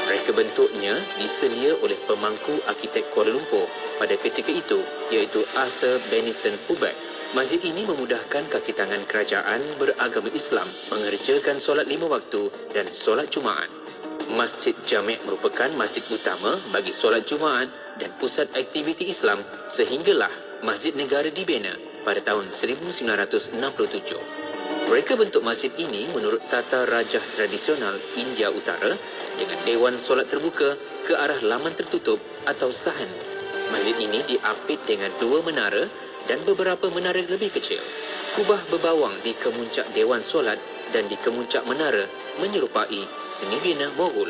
Reka bentuknya diselia oleh pemangku arkitek Kuala Lumpur pada ketika itu, iaitu Arthur Benison Hubbard. Masjid ini memudahkan kaki tangan kerajaan beragama Islam mengerjakan solat 5 waktu dan solat Jumaat. Masjid Jamek merupakan masjid utama bagi solat Jumaat dan pusat aktiviti Islam sehinggalah Masjid Negara dibina pada tahun 1967. Reka bentuk masjid ini menurut tata rajah tradisional India Utara dengan dewan solat terbuka ke arah laman tertutup atau sahan. Masjid ini diapit dengan 2 menara dan beberapa menara lebih kecil. Kubah berbawang di kemuncak dewan solat dan di kemuncak menara menyerupai seni bina Moghul.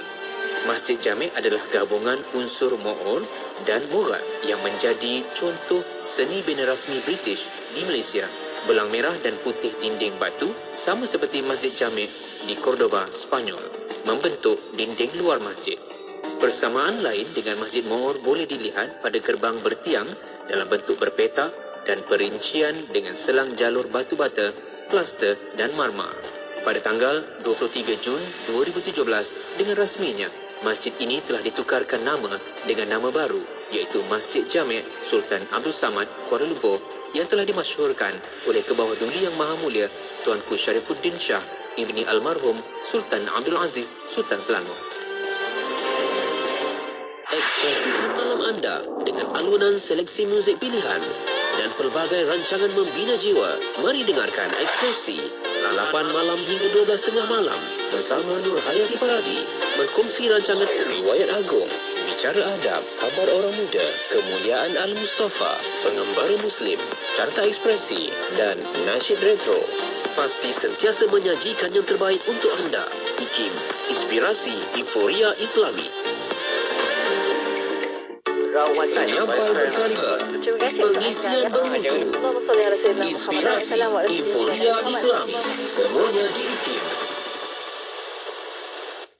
Masjid Jamek adalah gabungan unsur Moghul dan Mughal yang menjadi contoh seni bina rasmi British di Malaysia. Belang merah dan putih dinding batu sama seperti Masjid Jamek di Cordoba, Spanyol, membentuk dinding luar masjid. Persamaan lain dengan Masjid Moghul boleh dilihat pada gerbang bertiang dalam bentuk berpetak dan perincian dengan selang jalur batu bata, plaster dan marmar. Pada tanggal 23 Jun 2017, dengan rasminya, masjid ini telah ditukarkan nama dengan nama baru, iaitu Masjid Jamek Sultan Abdul Samad, Kuala Lumpur, yang telah dimasyhurkan oleh Kebawah Duli Yang Maha Mulia Tuanku Syarifuddin Shah Ibni Almarhum Sultan Abdul Aziz Sultan Selangor. Ekspresikan malam anda dengan alunan seleksi muzik pilihan dan pelbagai rancangan membina jiwa. Mari dengarkan Ekspresi, lalapan malam hingga 12 tengah malam bersama Nur Hayati Paradi, berkongsi rancangan riwayat agung, bicara adab, kabar orang muda, kemuliaan Al-Mustafa, pengembara Muslim, carta ekspresi dan nasyid retro. Pasti sentiasa menyajikan yang terbaik untuk anda. IKIM, Inspirasi Euforia Islami. Penyampai berkaliber, pengisian bermutu, inspirasi, euforia Islami, semuanya di IKIM.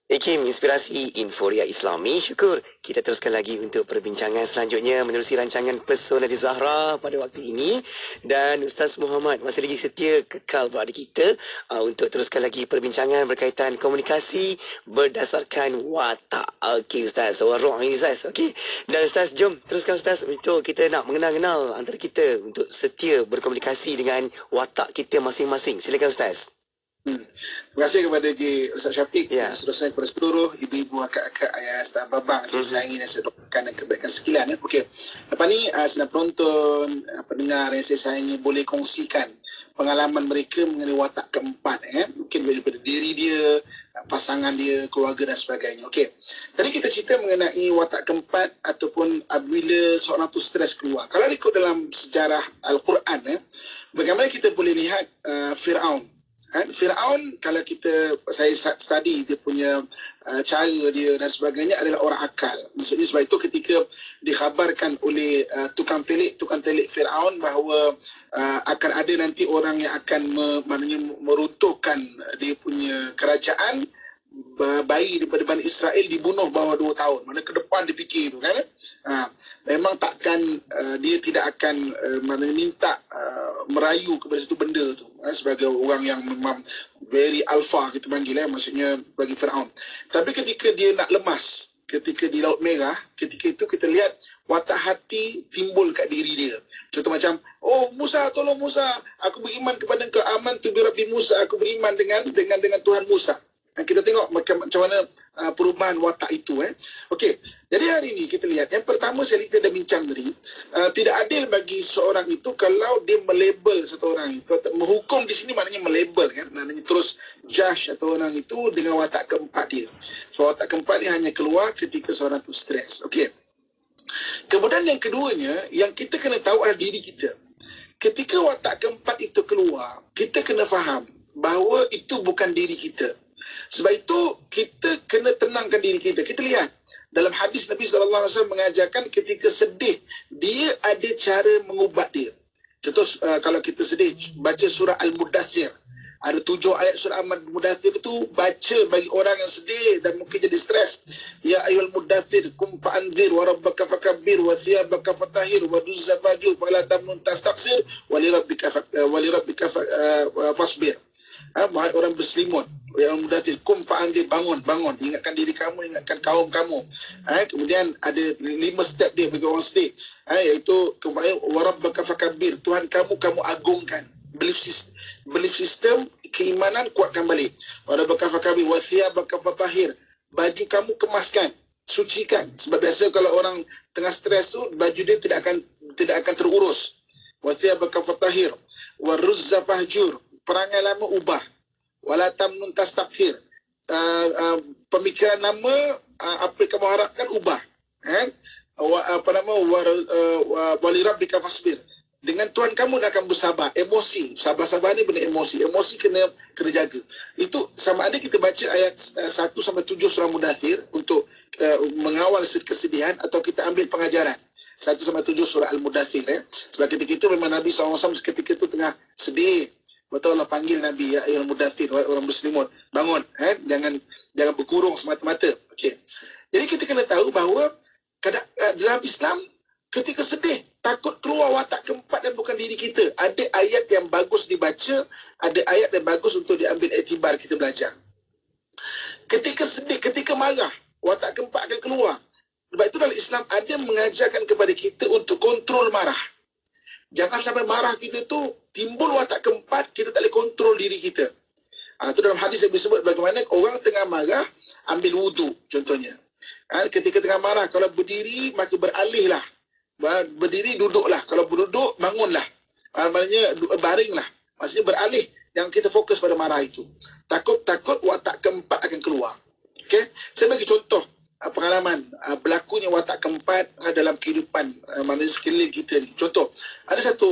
IKIM, Inspirasi Inforia Islami. Syukur kita teruskan lagi untuk perbincangan selanjutnya menerusi rancangan Pesona di Zahra pada waktu ini. Dan Ustaz Muhammad masih lagi setia kekal berada kita untuk teruskan lagi perbincangan berkaitan komunikasi berdasarkan watak. Okey Ustaz, warung ini Ustaz. Okey. Dan Ustaz, jom teruskan Ustaz untuk kita nak mengenal-kenal antara kita untuk setia berkomunikasi dengan watak kita masing-masing. Silakan Ustaz. Terima kasih kepada Ustaz Syafiq, seterusnya kepada seluruh ibu-ibu, akak-akak, ayah, dan babang saya sayangi dan saya doakan dan kebaikan sekalian. Okey, lepas ni senang penonton, pendengar yang saya sayangi boleh kongsikan pengalaman mereka mengenai watak keempat. Mungkin daripada diri dia, pasangan dia, keluarga dan sebagainya. Okey, tadi kita cerita mengenai watak keempat ataupun apabila seorang tu stres keluar. Kalau ikut dalam sejarah Al-Quran, bagaimana kita boleh lihat Fir'aun. Fir'aun, kalau saya study dia punya cara dia dan sebagainya adalah orang akal. Maksudnya sebab itu ketika dikhabarkan oleh tukang telik Fir'aun bahawa akan ada nanti orang yang akan meruntuhkan dia punya kerajaan, bayi daripada Bani Israel dibunuh bawah 2 tahun. Mana ke depan dia fikir itu kan. Memang takkan dia tidak akan minta merayu kepada satu benda tu sebagai orang yang memang very alpha kita panggil maksudnya bagi Fir'aun. Tapi ketika dia nak lemas, ketika di Laut Merah, ketika itu kita lihat watak hati timbul kat diri dia. Contoh macam, oh Musa, tolong Musa, aku beriman kepada engkau, aman tu bi Rabbi Musa, aku beriman dengan Tuhan Musa. Kita tengok macam mana perubahan watak itu. Okey, jadi hari ini kita lihat yang pertama sekali kita dah bincang tadi, tidak adil bagi seorang itu kalau dia melabel satu orang itu. Menghukum di sini maknanya melabel kan, maknanya terus judge atau orang itu dengan watak keempat dia. So watak keempat dia hanya keluar ketika seorang itu stres. Okey. Kemudian yang keduanya yang kita kena tahu adalah diri kita. ketika watak keempat itu keluar, kita kena faham bahawa itu bukan diri kita. Sebab itu kita kena tenangkan diri kita. Kita lihat dalam hadis Nabi SAW mengajarkan ketika sedih, dia ada cara mengubat dia. Contoh, kalau kita sedih, baca surah Al-Mudathir. Ada 7 ayat surah Al-Mudathir itu baca bagi orang yang sedih dan mungkin jadi stres. Ya ayyuhal mudathir kum fa'anzir wa rabbaka fakabbir wa thiyabaka fatahhir wa duzza fajur fala tamnun tastaksir wa lirabbika fasbir. Wahai orang berselimut, yang mudathir kum fa'anzir, bangun, ingatkan diri kamu, ingatkan kaum kamu. Kemudian ada 5 step dia bagi orang sedih, iaitu wa rabbaka fakabbir, Tuhan kamu agungkan. Belief system, keimanan kuatkan balik. Wa rabbaka fakabbir wa thiyabaka fatahhir, baju kamu kemaskan, sucikan. Sebab biasa kalau orang tengah stres tu, baju dia tidak akan terurus. Wa thiyabaka fatahhir wa ruzza fahjur, perangai lama ubah. Wala tamnun tastakthir, pemikiran lama, apa yang kamu harapkan ubah. Walirabbika fasbir, dengan Tuhan kamu akan bersabar. Emosi, sabar-sabar ni benda emosi kena jaga. Itu sama ada kita baca ayat 1-7 surah Mudathir untuk mengawal kesedihan, atau kita ambil pengajaran 1-7 surah Al-Mudathir. Sebab ketika itu memang Nabi SAW ketika itu tengah sedih. Betul Allah panggil Nabi, ya ayyuhal mudaththir, wahai orang berselimut, bangun, jangan berkurung semata-mata. Okey. Jadi kita kena tahu bahawa dalam Islam ketika sedih, takut keluar watak keempat dan bukan diri kita. Ada ayat yang bagus dibaca, ada ayat yang bagus untuk diambil iktibar, kita belajar. Ketika sedih, ketika marah, watak keempat akan keluar. Sebab itu dalam Islam ada mengajarkan kepada kita untuk kontrol marah. Jangan sampai marah kita tu timbul watak keempat, kita tak boleh kontrol diri kita. Itu dalam hadis yang disebut bagaimana orang tengah marah, ambil wudu contohnya. Ketika tengah marah, kalau berdiri maka beralihlah. Berdiri duduklah, kalau berduduk bangunlah. Maknanya baringlah. Maksudnya beralih, yang kita fokus pada marah itu. Takut watak keempat akan keluar. Okey, saya bagi contoh pengalaman berlakunya watak keempat dalam kehidupan manusia sekeliling kita ni. Contoh, ada satu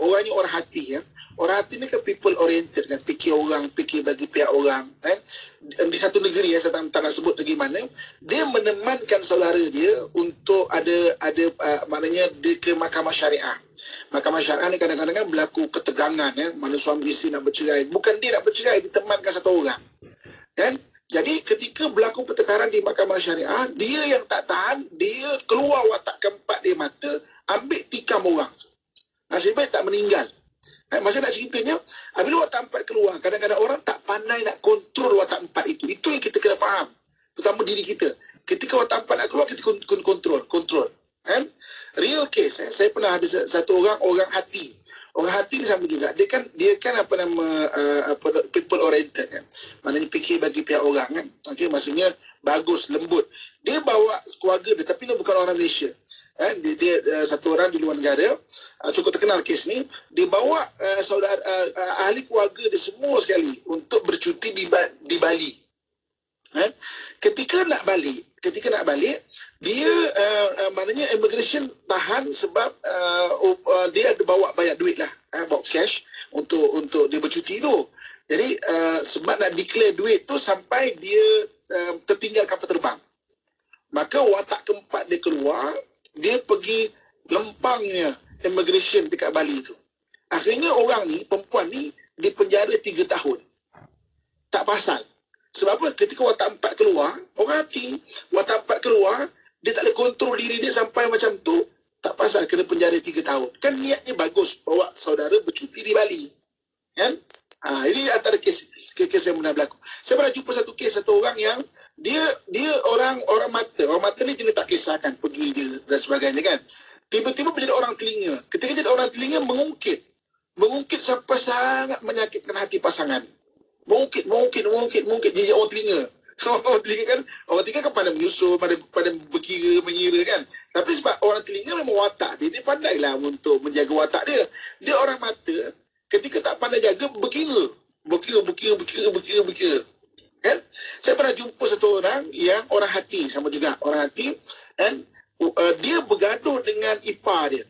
orangnya orang hati, ya. Orang hati ni kan people oriented, kan, fikir bagi pihak orang, kan. Di satu negeri, saya tak nak sebut negeri mana, dia menemankan saudara dia untuk ada maknanya dia ke mahkamah syariah. Mahkamah syariah ni kadang-kadang kan berlaku ketegangan, ya. Mana suami isteri nak bercerai, bukan dia nak bercerai, ditemankan satu orang, kan. Jadi ketika berlaku pertengkaran di mahkamah syariah, dia yang tak tahan, dia keluar watak keempat dia mata, ambil tikam orang. Nasib baik tak meninggal. Masa nak ceritanya, bila watak empat keluar, kadang-kadang orang tak pandai nak kontrol watak empat itu. Itu yang kita kena faham. Terutama diri kita. Ketika watak empat nak keluar, kita kontrol. Real case, saya pernah ada satu orang hati. Orang hati ni sama juga. Dia kan people oriented, kan. Maknanya fikir bagi pihak orang, kan. Okey, maksudnya bagus, lembut. Dia bawa keluarga dia, tapi dia bukan orang Malaysia. Dia satu orang di luar negara, cukup terkenal kes ni. Dia bawa ahli keluarga dia semua sekali untuk bercuti di Bali. Ketika nak balik, dia maknanya immigration tahan sebab dia ada bayar duit lah, bawa cash untuk dia bercuti tu. Jadi sebab nak declare duit tu sampai dia tertinggal kapal terbang. Maka watak keempat dia keluar, dia pergi lempangnya immigration dekat Bali tu. Akhirnya orang ni, perempuan ni, dipenjara 3 tahun. Tak pasal. Sebab apa? Ketika watak empat keluar, orang hati, watak empat keluar, dia tak boleh kontrol diri dia sampai macam tu, tak pasal kena penjara 3 tahun. Kan niatnya bagus, bawa saudara bercuti di Bali. Kan? Ini antara kes yang pernah berlaku. Saya pernah jumpa satu kes, satu orang yang dia orang mata. Orang mata ni dia tak kisahkan pergi dia dan sebagainya, kan. Tiba-tiba menjadi orang telinga. Ketika jadi orang telinga, mengungkit sampai sangat menyakitkan hati pasangan. Mungkin jejak orang telinga. Orang telinga kan pandai menyusul, pandai berkira, mengira, kan. Tapi sebab orang telinga memang watak dia pandailah untuk menjaga watak dia. Dia orang mata, ketika tak pandai jaga, berkira. Kan? Saya pernah jumpa satu orang yang orang hati, sama juga orang hati, dan dia bergaduh dengan ipar dia.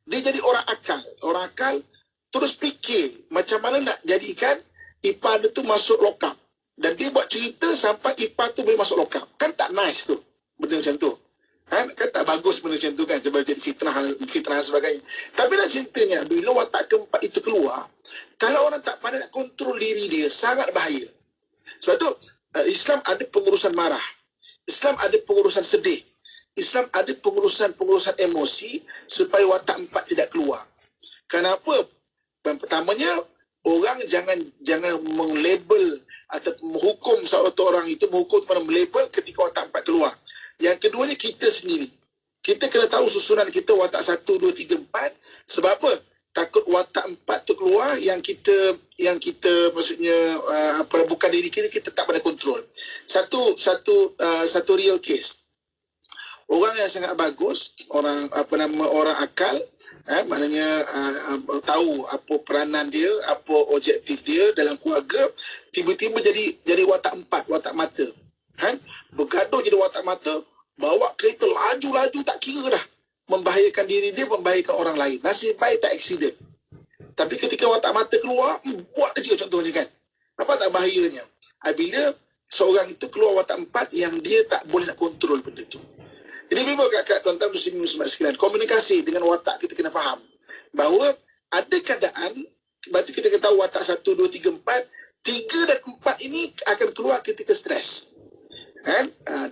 dia jadi orang akal. Orang akal terus fikir macam mana nak jadikan ipar dia tu masuk lokap. Dan dia buat cerita sampai ipar tu boleh masuk lokap. Kan tak nice tu benda macam tu. Kan tak bagus benda macam tu kan. Sebab jadi fitnah dan sebagainya. Tapi nak ceritanya, bila watak keempat itu keluar, kalau orang tak pandai nak kontrol diri dia, sangat bahaya. Sebab tu Islam ada pengurusan marah. Islam ada pengurusan sedih. Islam ada pengurusan emosi supaya watak empat tidak keluar. Kenapa? Yang pertamanya, orang jangan menglabel atau menghukum seorang orang itu, menghukum kepada melabel ketika watak empat keluar. Yang keduanya, kita sendiri. Kita kena tahu susunan kita watak 1, 2, 3, 4. Sebab apa? Takut watak 4 tu keluar yang kita maksudnya bukan diri kita tak pada kontrol. Satu real case. Orang yang sangat bagus, orang akal, maknanya tahu apa peranan dia, apa objektif dia dalam keluarga, tiba-tiba jadi watak 4, watak mata. Bergaduh jadi watak mata, bawa kereta laju-laju tak kira dah. Membahayakan diri dia, membahayakan orang lain. Nasib baik tak aksiden. Tapi ketika watak mata keluar, buat kerja contohnya kan. Apa tak bahayanya? Bila seorang itu keluar watak 4 yang dia tak boleh nak kontrol benda tu. Jadi memang kat tuan-tuan muslimin muslimat sekalian, komunikasi dengan watak kita kena faham. Bahawa ada keadaan, berarti kita kena tahu watak 1, 2, 3, 4. 3 dan 4 ini akan keluar ketika stres.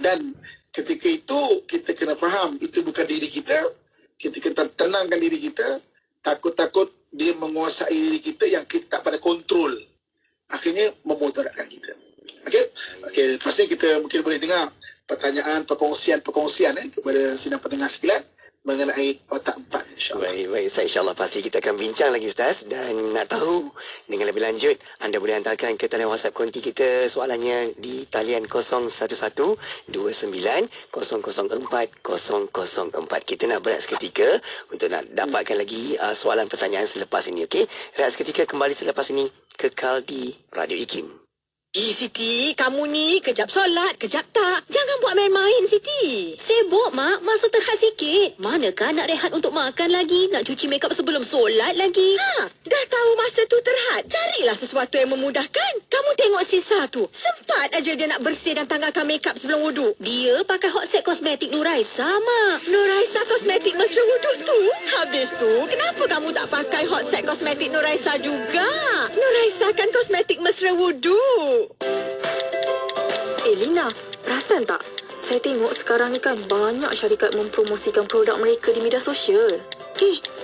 Dan ketika itu kita kena faham itu bukan diri kita. Kita kena tenangkan diri kita. Takut-takut dia menguasai diri kita yang kita tak pada kontrol. Akhirnya memudaratkan kita. Okey, lepas ni kita mungkin boleh dengar pertanyaan, perkongsian kepada sidang pendengar sekalian mengenai watak 4, insyaAllah. Baik, Ustaz, insyaAllah pasti kita akan bincang lagi, Ustaz. Dan nak tahu dengan lebih lanjut, anda boleh hantarkan ke talian WhatsApp konti kita soalannya di talian 011-29-004-004. Kita nak berehat seketika untuk nak dapatkan lagi soalan pertanyaan selepas ini, okey? Rehat seketika, kembali selepas ini, kekal di Radio IKIM. Siti, kamu ni kejap solat, kejap tak. Jangan buat main-main, Siti. Sibuk, Mak. Masa terhad sikit. Manakah nak rehat untuk makan lagi? Nak cuci makeup sebelum solat lagi? Dah tahu masa tu terhad. Carilah sesuatu yang memudahkan. Kamu tengok Sisa tu. Sempat aja dia nak bersih dan tanggalkan makeup sebelum wuduk. Dia pakai hot set kosmetik Nuraisa, Mak. Nuraisa kosmetik mesra wuduk tu? Habis tu, kenapa kamu tak pakai hot set kosmetik Nuraisa juga? Nuraisa kan kosmetik mesra wuduk. Lina, perasan tak? Saya tengok sekarang ni kan banyak syarikat mempromosikan produk mereka di media sosial.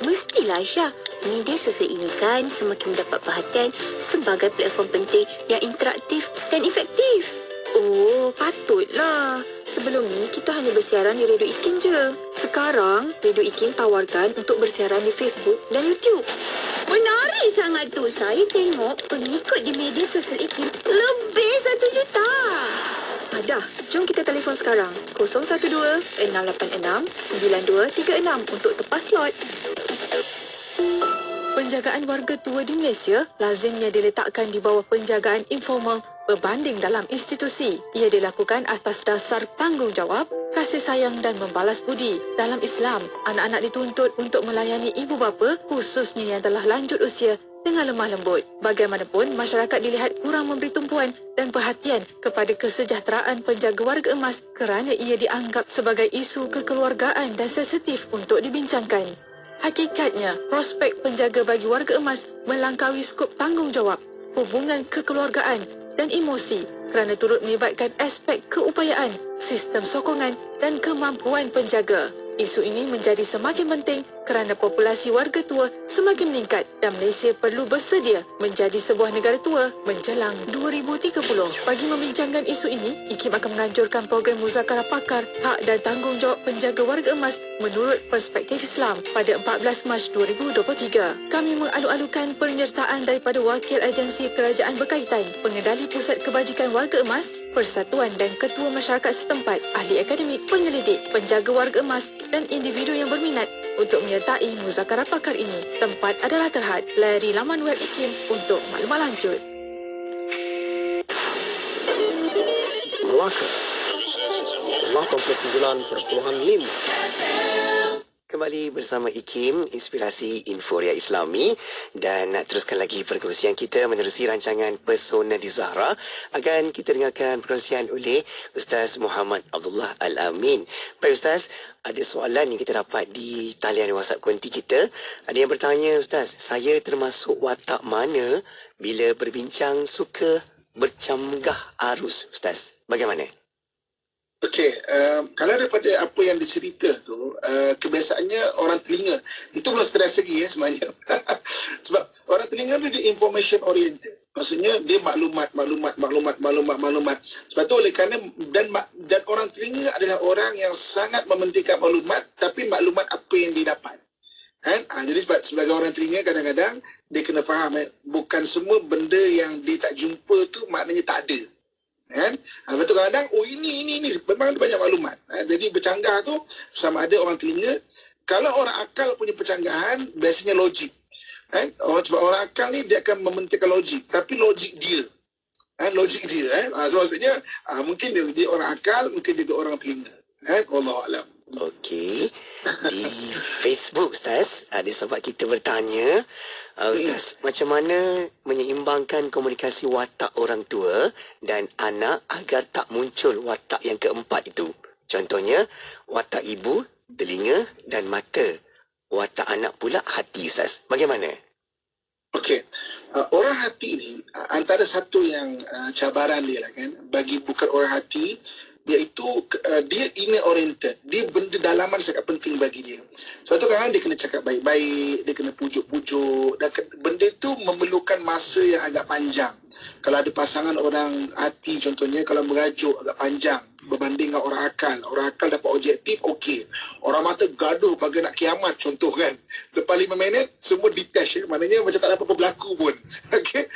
Mestilah Aisyah. Media sosial ini kan semakin mendapat perhatian sebagai platform penting yang interaktif dan efektif. Oh, patutlah. Sebelum ni kita hanya bersiaran di Radio IKIM je. Sekarang, Radio IKIM tawarkan untuk bersiaran di Facebook dan YouTube. Menarik sangat tu. Saya tengok pengikut di media sosial IKIM lebih 1 juta. Dah, jom kita telefon sekarang. 012-686-9236 untuk tepas slot. Penjagaan warga tua di Malaysia lazimnya diletakkan di bawah penjagaan informal berbanding dalam institusi. Ia dilakukan atas dasar tanggungjawab, kasih sayang dan membalas budi. Dalam Islam, anak-anak dituntut untuk melayani ibu bapa, khususnya yang telah lanjut usia, dengan lemah lembut. Bagaimanapun, masyarakat dilihat kurang memberi tumpuan dan perhatian kepada kesejahteraan penjaga warga emas kerana ia dianggap sebagai isu kekeluargaan dan sensitif untuk dibincangkan. Hakikatnya, prospek penjaga bagi warga emas melangkaui skop tanggungjawab, hubungan kekeluargaan dan emosi kerana turut melibatkan aspek keupayaan, sistem sokongan dan kemampuan penjaga. Isu ini menjadi semakin penting kerana populasi warga tua semakin meningkat dan Malaysia perlu bersedia menjadi sebuah negara tua menjelang 2030. Bagi membincangkan isu ini, IKIM akan menganjurkan program Muzakarah Pakar Hak dan Tanggungjawab Penjaga Warga Emas menurut perspektif Islam pada 14 Mac 2023. Kami mengalu-alukan penyertaan daripada wakil agensi kerajaan berkaitan, pengendali Pusat Kebajikan Warga Emas, persatuan dan ketua masyarakat setempat, ahli akademik, penyelidik, penjaga warga emas dan individu yang berminat untuk menyertai muzakarah pakar ini. Tempat adalah terhad. Layari laman web IKIM untuk maklumat lanjut. Melaka 89.5. kembali bersama IKIM, Inspirasi Inforia Islami, dan nak teruskan lagi perkongsian kita menerusi rancangan Pesona di Zahra. Akan kita dengarkan perkongsian oleh Ustaz Muhammad Abdullah Al-Amin. Baik Ustaz, ada soalan yang kita dapat di talian WhatsApp konti kita. Ada yang bertanya, Ustaz, saya termasuk watak mana bila berbincang suka bercamgah arus, Ustaz? Bagaimana? Okey, kalau daripada apa yang dicerita tu, kebiasaannya orang telinga. Itu belum stres lagi sebenarnya. Sebab orang telinga tu dia information oriented. Maksudnya dia maklumat. Sebab tu oleh kerana dan orang telinga adalah orang yang sangat mementingkan maklumat, tapi maklumat apa yang dia dapat. Kan? Jadi sebagai orang telinga kadang-kadang dia kena faham bukan semua benda yang dia tak jumpa tu maknanya tak ada. Kan? Betul kadang ini memang banyak maklumat. Jadi bercanggah tu sama ada orang telinga. Kalau orang akal punya percanggahan biasanya logik. Kan? Sebab orang akal ni dia akan mementingkan logik, tapi logik dia. Logik dia so maksudnya mungkin dia orang akal, mungkin dia orang telinga. Wallahu alam. Okey. Di Facebook Ustaz, ada sahabat kita bertanya, Ustaz, macam mana menyeimbangkan komunikasi watak orang tua dan anak agar tak muncul watak yang keempat itu? Contohnya, watak ibu, telinga dan mata. Watak anak pula hati, Ustaz. Bagaimana? Okey. Orang hati ni antara satu yang cabaran dia lah kan, bagi bukan orang hati, iaitu dia inner oriented. Dia benda dalaman sangat penting bagi dia. Sebab tu kadang dia kena cakap baik-baik, dia kena pujuk-pujuk, dan benda tu memerlukan masa yang agak panjang. Kalau ada pasangan orang hati contohnya, kalau merajuk agak panjang berbanding dengan orang akal. Orang akal dapat objektif, okey. Orang mata gaduh bagai nak kiamat contoh kan. Lepas 5 minit semua detach maknanya macam tak ada apa-apa berlaku pun. Okey.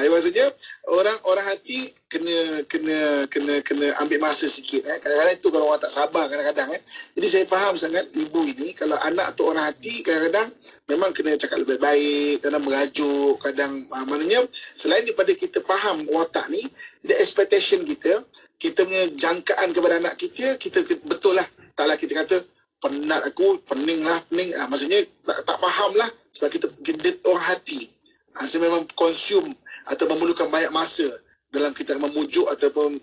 Maksudnya orang hati kena ambil masa sikit Kadang-kadang itu kalau orang tak sabar kadang-kadang Jadi saya faham sangat ibu ini, kalau anak tu orang hati kadang-kadang memang kena cakap lebih baik, kadang merajuk, kadang maknanya selain daripada kita faham watak ni, the expectation kita punya jangkaan kepada anak kita betul lah. Taklah kita kata penat aku, pening. Maksudnya tak faham lah sebab kita orang hati. Saya memang consume atau memerlukan banyak masa dalam kita memujuk ataupun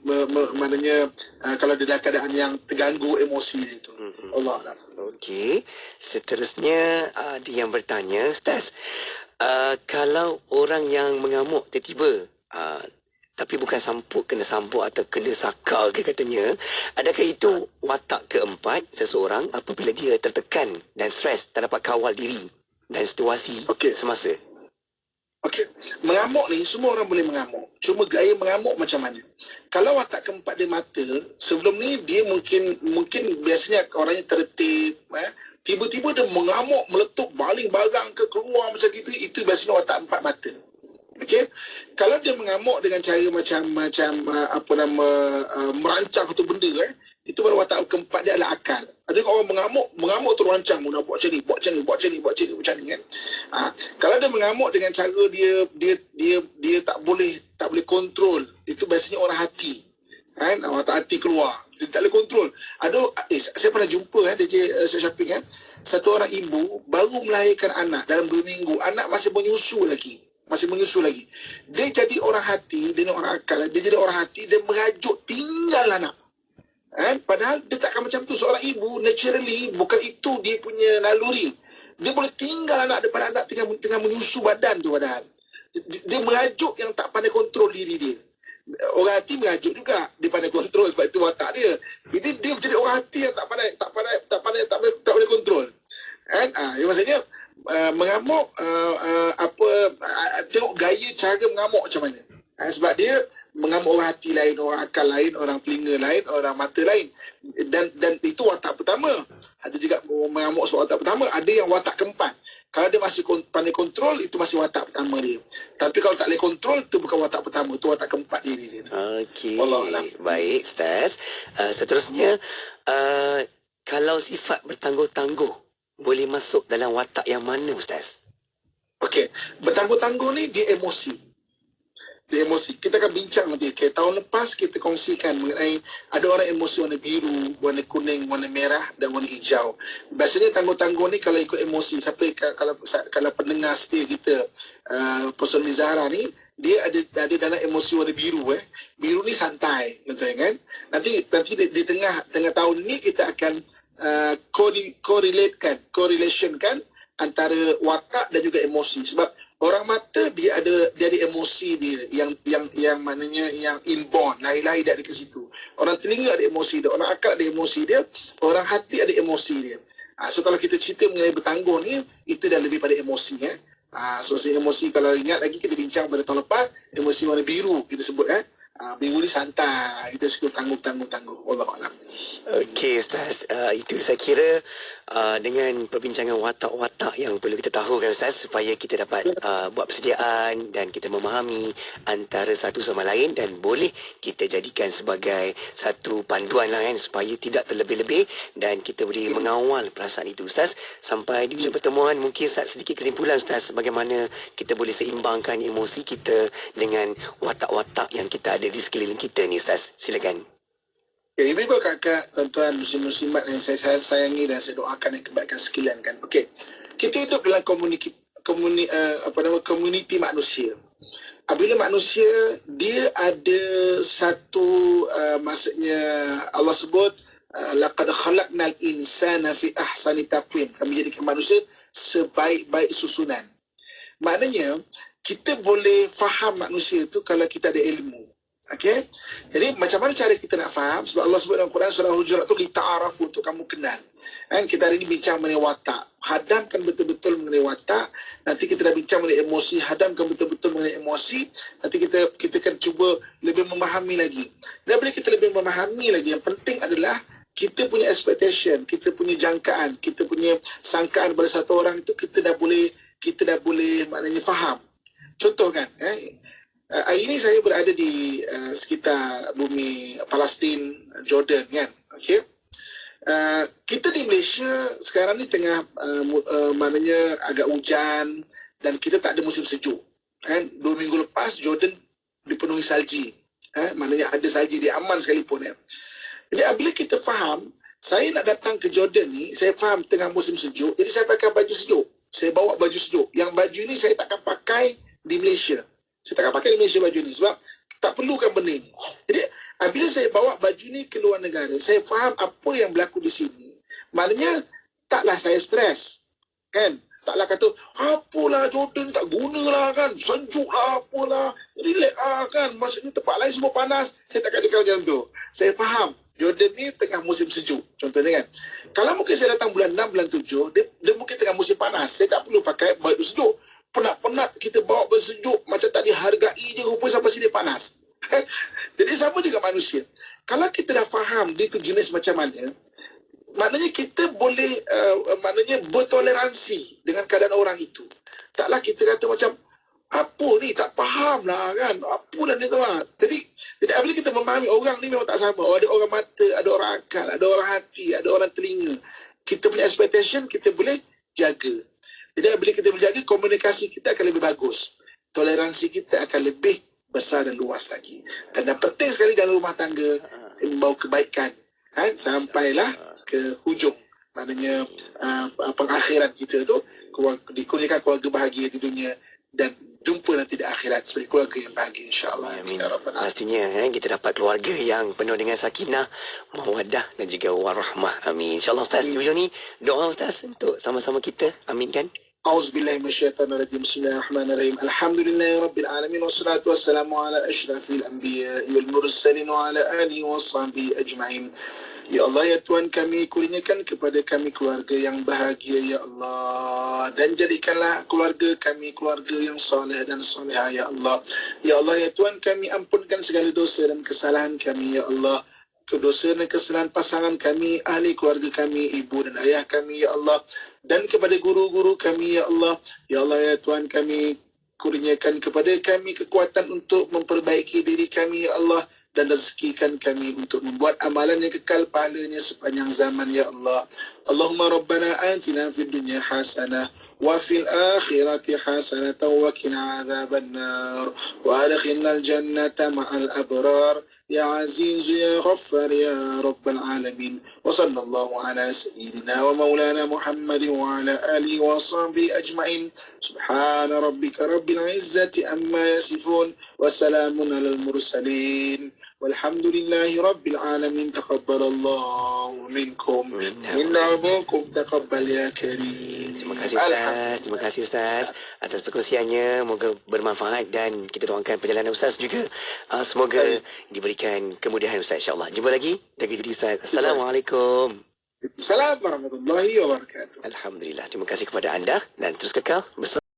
maknanya kalau dalam keadaan yang terganggu emosi itu. Allah Allah. Okey. Seterusnya ada yang bertanya, Ustaz, kalau orang yang mengamuk tiba-tiba tapi bukan kena sampuk atau kena sakal ke katanya, adakah itu watak keempat seseorang apabila dia tertekan dan stres, tak dapat kawal diri dan situasi semasa? Okey, mengamuk ni semua orang boleh mengamuk. Cuma gaya mengamuk macam mana? Kalau watak keempat dia mata, sebelum ni dia mungkin biasanya orangnya tertib, tiba-tiba dia mengamuk, meletup baling barang ke keluar macam gitu, itu biasanya watak empat mata. Okey, kalau dia mengamuk dengan cara macam merancang satu benda itu baru watak keempat dia adalah akal. Ada orang mengamuk tu rancang, nak buat macam ni kan. Kalau dia mengamuk dengan cara dia tak boleh kontrol, itu biasanya orang hati. Kan, watak hati keluar. Dia tak boleh kontrol. Saya pernah jumpa DJ Syafiq satu orang ibu baru melahirkan anak dalam 2 minggu, anak masih menyusu lagi. Dia jadi orang hati, dia orang akal, dia jadi orang hati, dia merajuk tinggal anak. Padahal dia takkan macam tu. Seorang ibu naturally bukan itu dia punya naluri. Dia boleh tinggal anak depan anak tengah menyusu badan tu padahal. Dia merajuk yang tak pandai kontrol diri dia. Orang hati merajuk juga, dia pandai kontrol sebab itu watak dia. Jadi dia menjadi orang hati yang tak pandai kontrol. Maksudnya mengamuk tengok gaya cara mengamuk macam mana. Sebab dia mengamuk orang hati lain, orang akal lain, orang telinga lain, orang mata lain, dan itu watak pertama. Ada juga mengamuk sebab watak pertama, ada yang watak keempat. Kalau dia masih pandai kontrol, itu masih watak pertama dia. Tapi kalau tak boleh kontrol, itu bukan watak pertama, itu watak keempat diri dia. Okey. Baik, Ustaz. Seterusnya, kalau sifat bertangguh-tangguh boleh masuk dalam watak yang mana, Ustaz? Okey, bertangguh-tangguh ni dia emosi. Dia emosi. Kita akan bincang nanti. Okay, tahun lepas kita kongsikan mengenai ada orang emosi warna biru, warna kuning, warna merah dan warna hijau. Biasanya tangguh-tangguh ni kalau ikut emosi. Kalau pendengar setia kita, Puan Mizahara ni, dia ada dalam emosi warna biru. Biru ni santai, kan? Nanti di tengah tahun ni kita akan correlationkan antara watak dan juga emosi. Sebab orang mata dia ada emosi dia yang maknanya yang inborn, lahir dari ke situ. Orang telinga ada emosi dia, orang akal ada emosi dia, orang hati ada emosi dia. So kalau kita cerita mengenai bertangguh ni, itu dah lebih pada emosi. So emosi, kalau ingat lagi kita bincang pada tahun lepas, emosi warna biru kita sebut. Biru ni santai, kita suka tangguh. Wallahualam. Okey Ustaz, itu saya kira dengan perbincangan watak-watak yang perlu kita tahu kan Ustaz, supaya kita dapat buat persediaan dan kita memahami antara satu sama lain, dan boleh kita jadikan sebagai satu panduan lah kan, supaya tidak terlebih-lebih dan kita boleh mengawal perasaan itu Ustaz. Sampai di ujung pertemuan, mungkin Ustaz sedikit kesimpulan Ustaz, bagaimana kita boleh seimbangkan emosi kita dengan watak-watak yang kita ada di sekeliling kita ni Ustaz. Silakan. Okay, ibu-ibu, kakak, tuan-tuan, muslim-muslimat yang saya sayangi dan saya doakan yang kebaikan sekalian kan. Okey. Kita hidup dalam komuniti manusia. Apabila manusia dia ada satu maksudnya Allah sebut laqad khalaqnal insana fi ahsani taqwim. Kami jadikan manusia sebaik-baik susunan. Maknanya kita boleh faham manusia itu kalau kita ada ilmu. Okey. Jadi macam mana cara kita nak faham? Sebab Allah sebut dalam Quran surah Hujurat tu lita'arafu, untuk kamu kenal. Kan kita hari ini bincang mengenai watak. Hadamkan betul-betul mengenai watak. Nanti kita dah bincang mengenai emosi, hadamkan betul-betul mengenai emosi. Nanti kita akan cuba lebih memahami lagi. Dan bila kita lebih memahami lagi, yang penting adalah kita punya expectation, kita punya jangkaan, kita punya sangkaan pada satu orang itu kita dah boleh maknanya faham. Contoh kan, hari ini saya berada di sekitar bumi Palestin, Jordan kan. Okey. Kita di Malaysia sekarang ni tengah maknanya agak hujan dan kita tak ada musim sejuk. Kan? 2 minggu lepas Jordan dipenuhi salji. Maknanya ada salji, dia aman sekalipun. Jadi apabila kita faham, saya nak datang ke Jordan ni, saya faham tengah musim sejuk, jadi saya pakai baju sejuk. Saya bawa baju sejuk. Yang baju ni saya takkan pakai di Malaysia. Saya takkan pakai di Malaysia baju ni sebab tak perlukan benda ni. Jadi apabila saya bawa baju ni ke luar negara, saya faham apa yang berlaku di sini. Maknanya taklah saya stres. Kan? Taklah kata, apalah Jordan tak gunalah kan, sejuk lah, apalah, relax lah kan, maksudnya tempat lain semua panas. Saya tak kata macam tu. Saya faham Jordan ni tengah musim sejuk. Contohnya kan, kalau mungkin saya datang bulan 6, bulan 7, dia mungkin tengah musim panas. Saya tak perlu pakai baju sejuk. Penat-penat kita bawa baju sejuk, macam tak dihargai je, rupanya sampai sini panas. Jadi sama juga manusia. Kalau kita dah faham dia tu jenis macam mana, maknanya kita boleh maknanya bertoleransi dengan keadaan orang itu. Taklah kita kata macam, apa ni, tak faham lah kan, apa dah ni tu lah. Jadi apabila kita memahami orang ni memang tak sama. Ada orang mata, ada orang akal, ada orang hati, ada orang telinga. Kita punya expectation kita boleh jaga. Jadi bila kita menjaga, komunikasi kita akan lebih bagus. Toleransi kita akan lebih besar dan luas lagi. Dan yang penting sekali dalam rumah tangga, membawa kebaikan. Kan? Sampailah ke hujung. Maknanya pengakhiran kita tu, dikurniakan keluarga bahagia di dunia dan jumpa nanti di akhirat sebagai keluarga yang bahagia, insyaAllah. Amin. Pastinya kita dapat keluarga yang penuh dengan sakinah, mawaddah dan juga warahmah. Amin. InsyaAllah Ustaz, di ujung ni doa Ustaz untuk sama-sama kita. Amin kan? A'udzubillahi minasyaitanirrajim. Bismillahirrahmanirrahim. Alhamdulillahirabbil alamin wassalatu wassalamu ala asyrafil anbiya'i wal mursalin wa ala alihi washabihi ajma'in. Ya Allah, ya Tuhan kami, kurniakan kepada kami keluarga yang bahagia, ya Allah. Dan jadikanlah keluarga kami keluarga yang soleh dan solehah, ya Allah. Ya Allah, ya Tuhan kami, ampunkan segala dosa dan kesalahan kami, ya Allah. Kedosa dan kesalahan pasangan kami, ahli keluarga kami, ibu dan ayah kami, ya Allah. Dan kepada guru-guru kami, ya Allah. Ya Allah, ya Tuhan kami, kurniakan kepada kami kekuatan untuk memperbaiki diri kami, ya Allah. Dan rezekikan kami untuk membuat amalan yang kekal pahalanya sepanjang zaman, ya Allah. Allahumma rabbana atina fid dunya hasanah وفي الآخرة حسنة وقنا عذاب النار وأدخلنا الجنة مع الأبرار يا عزيز يا غفار يا رب العالمين وصلى الله على سيدنا ومولانا محمد وعلى آله وصحبه أجمعين سبحان ربك رب العزة أما يصفون وسلام على المرسلين والحمد لله رب العالمين تقبل الله منكم منا ومنكم تقبل يا كريم. Terima kasih Ustaz atas perkongsiannya. Moga bermanfaat dan kita doakan perjalanan Ustaz juga semoga diberikan kemudahan Ustaz, insya-Allah. Jumpa lagi. Jaga diri Ustaz. Assalamualaikum. Assalamualaikum warahmatullahi wabarakatuh. Alhamdulillah. Terima kasih kepada anda dan terus kekal bersama